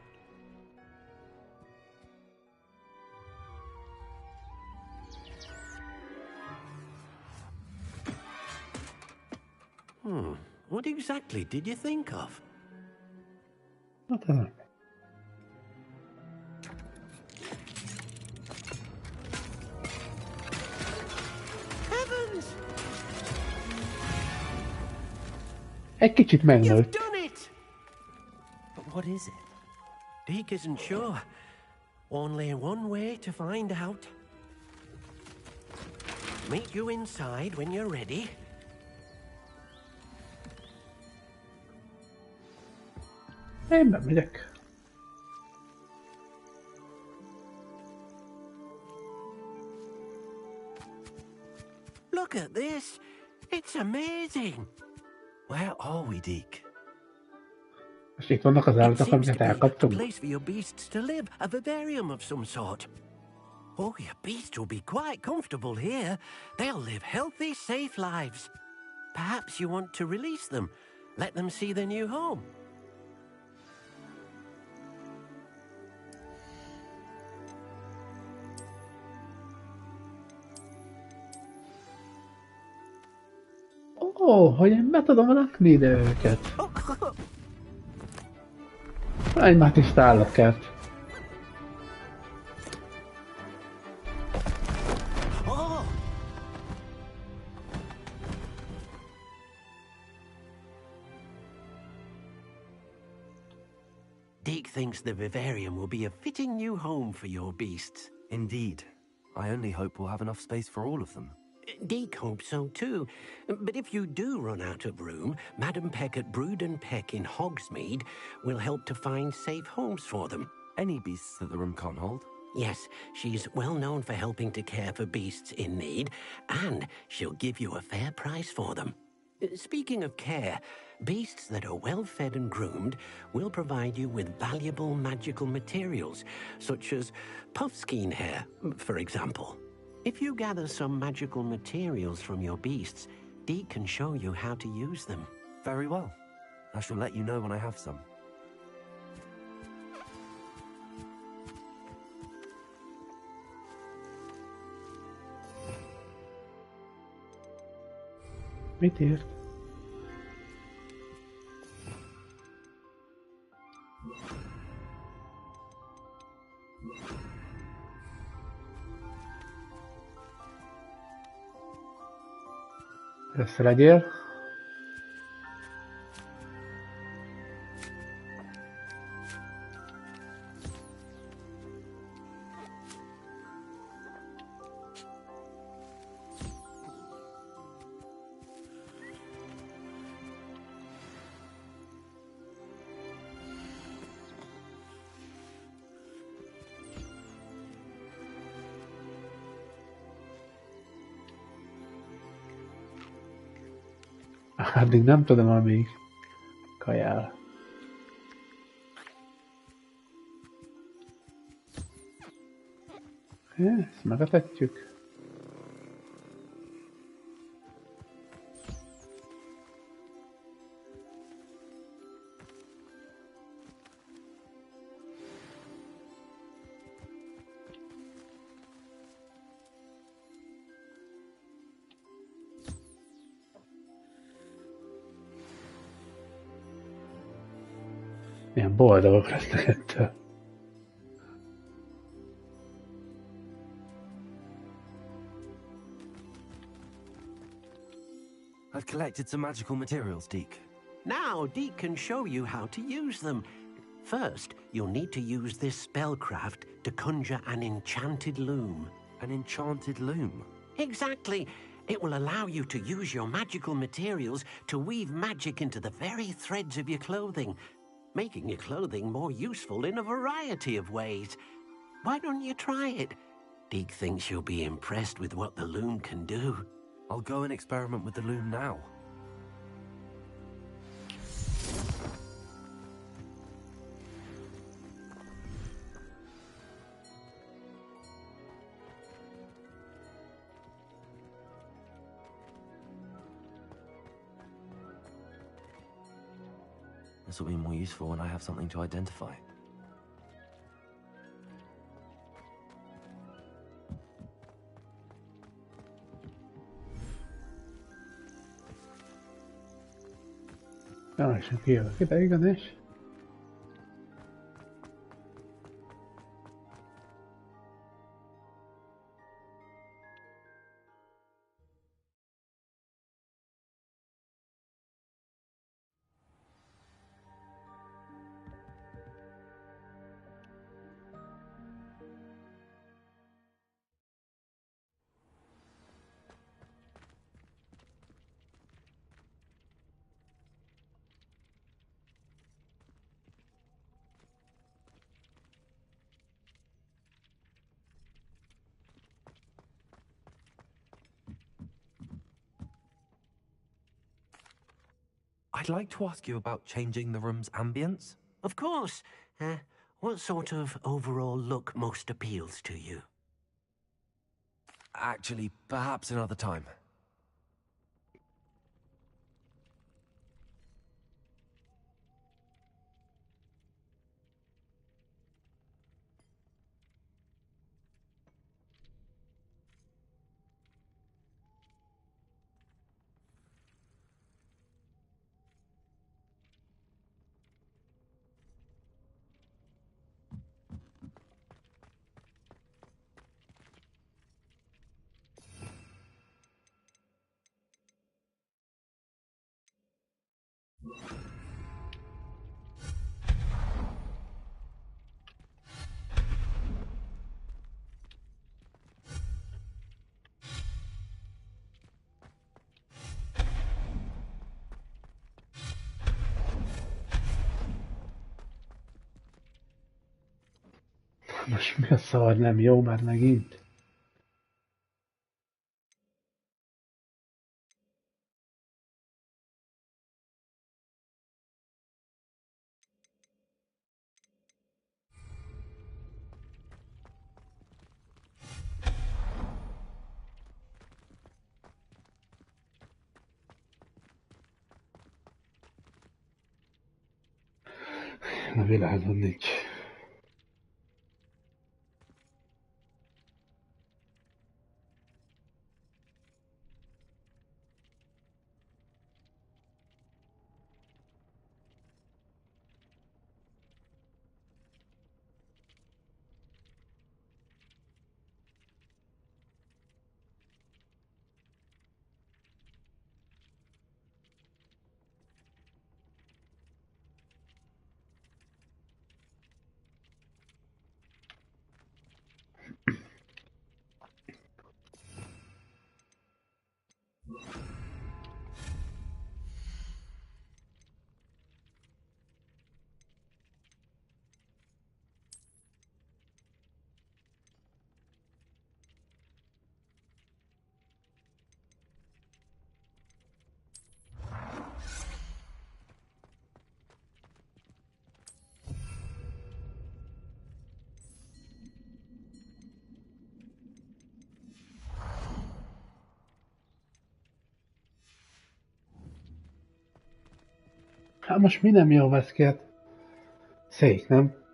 What exactly did you think of? Nothing. Heavens! Egy kicsit megnőtt. You've done it! But what is it? Deke isn't sure. Only one way to find out. Meet you inside when you're ready. Én bemegyek. Look at this. It's amazing. Where are we, Deke? Most itt vannak az állatok, It seems amiket to be a elkaptunk. place for your beasts to live, a vivarium of some sort. Oh, your beasts will be quite comfortable here. They'll live healthy, safe lives. Perhaps you want to release them, let them see their new home. Ó, hogy én be tudom rakni ide őket. Egy már tiszta állatkert. Deke thinks the vivarium will be a fitting new home for your beasts. Indeed. I only hope we'll have enough space for all of them. Deke hopes so too. But if you do run out of room, Madam Peck at Brood and Peck in Hogsmeade will help to find safe homes for them. Any beasts that the room can't hold? Yes, she's well known for helping to care for beasts in need, and she'll give you a fair price for them. Speaking of care, beasts that are well fed and groomed will provide you with valuable magical materials, such as puffskein hair, for example. If you gather some magical materials from your beasts, Deke can show you how to use them. Very well. I shall let you know when I have some. Mit írt? Összelegyél. Addig nem tudom, amíg kajál. Ezt megetetjük. Milyen boldogok lesznek ettől. I've collected some magical materials, Deke. Now, Deke can show you how to use them. First, you'll need to use this spellcraft to conjure an enchanted loom. An enchanted loom? Exactly. It will allow you to use your magical materials to weave magic into the very threads of your clothing, making your clothing more useful in a variety of ways. Why don't you try it? Deke thinks you'll be impressed with what the loom can do. I'll go and experiment with the loom now. This will be more useful when I have something to identify. Lassan kijövök ide, igaz? I'd like to ask you about changing the room's ambience. Of course. What sort of overall look most appeals to you? Actually, perhaps another time. Most mi a szar nem jó már megint? A világon nincs. Hát most mi nem jól vesz ki? Hát szék, nem?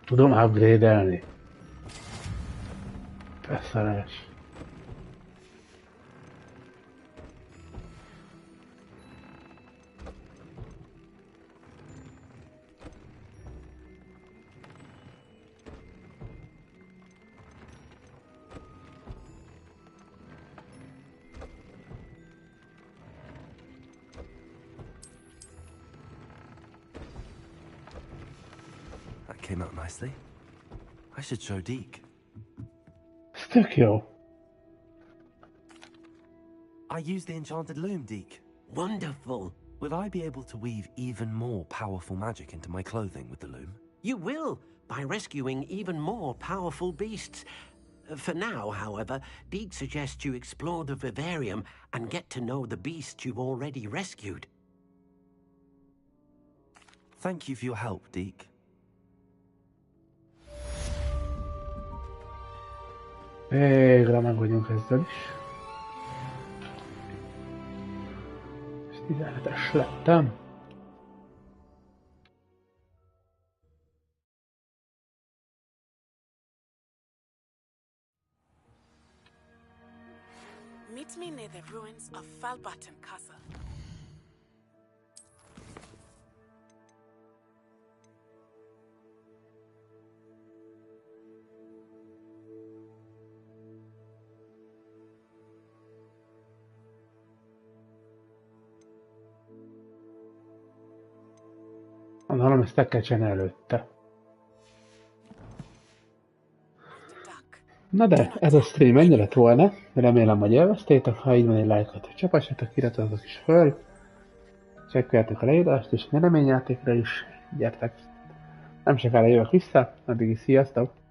Tudom upgrade-elni. Feszeles. Came out nicely. I should show Deke. Ez tök jó. I used the enchanted loom, Deke. Wonderful. Will I be able to weave even more powerful magic into my clothing with the loom? You will, by rescuing even more powerful beasts. For now, however, Deke suggests you explore the vivarium and get to know the beasts you've already rescued. Thank you for your help, Deke. Végre meg vagyunk ezzel is. És 17-es lettem. Meet me near the ruins of Falbutton Castle. Gondolom, ezt el kell csinálni előtte. Na de, ez a stream ennyi lett volna. Remélem, hogy élveztétek. Ha így van, egy lájkot csapassatok, íratotok is föl. Csekkoljátok a leírást, és reményjátékra is gyertek. Nem sokára jövök vissza, addig is sziasztok!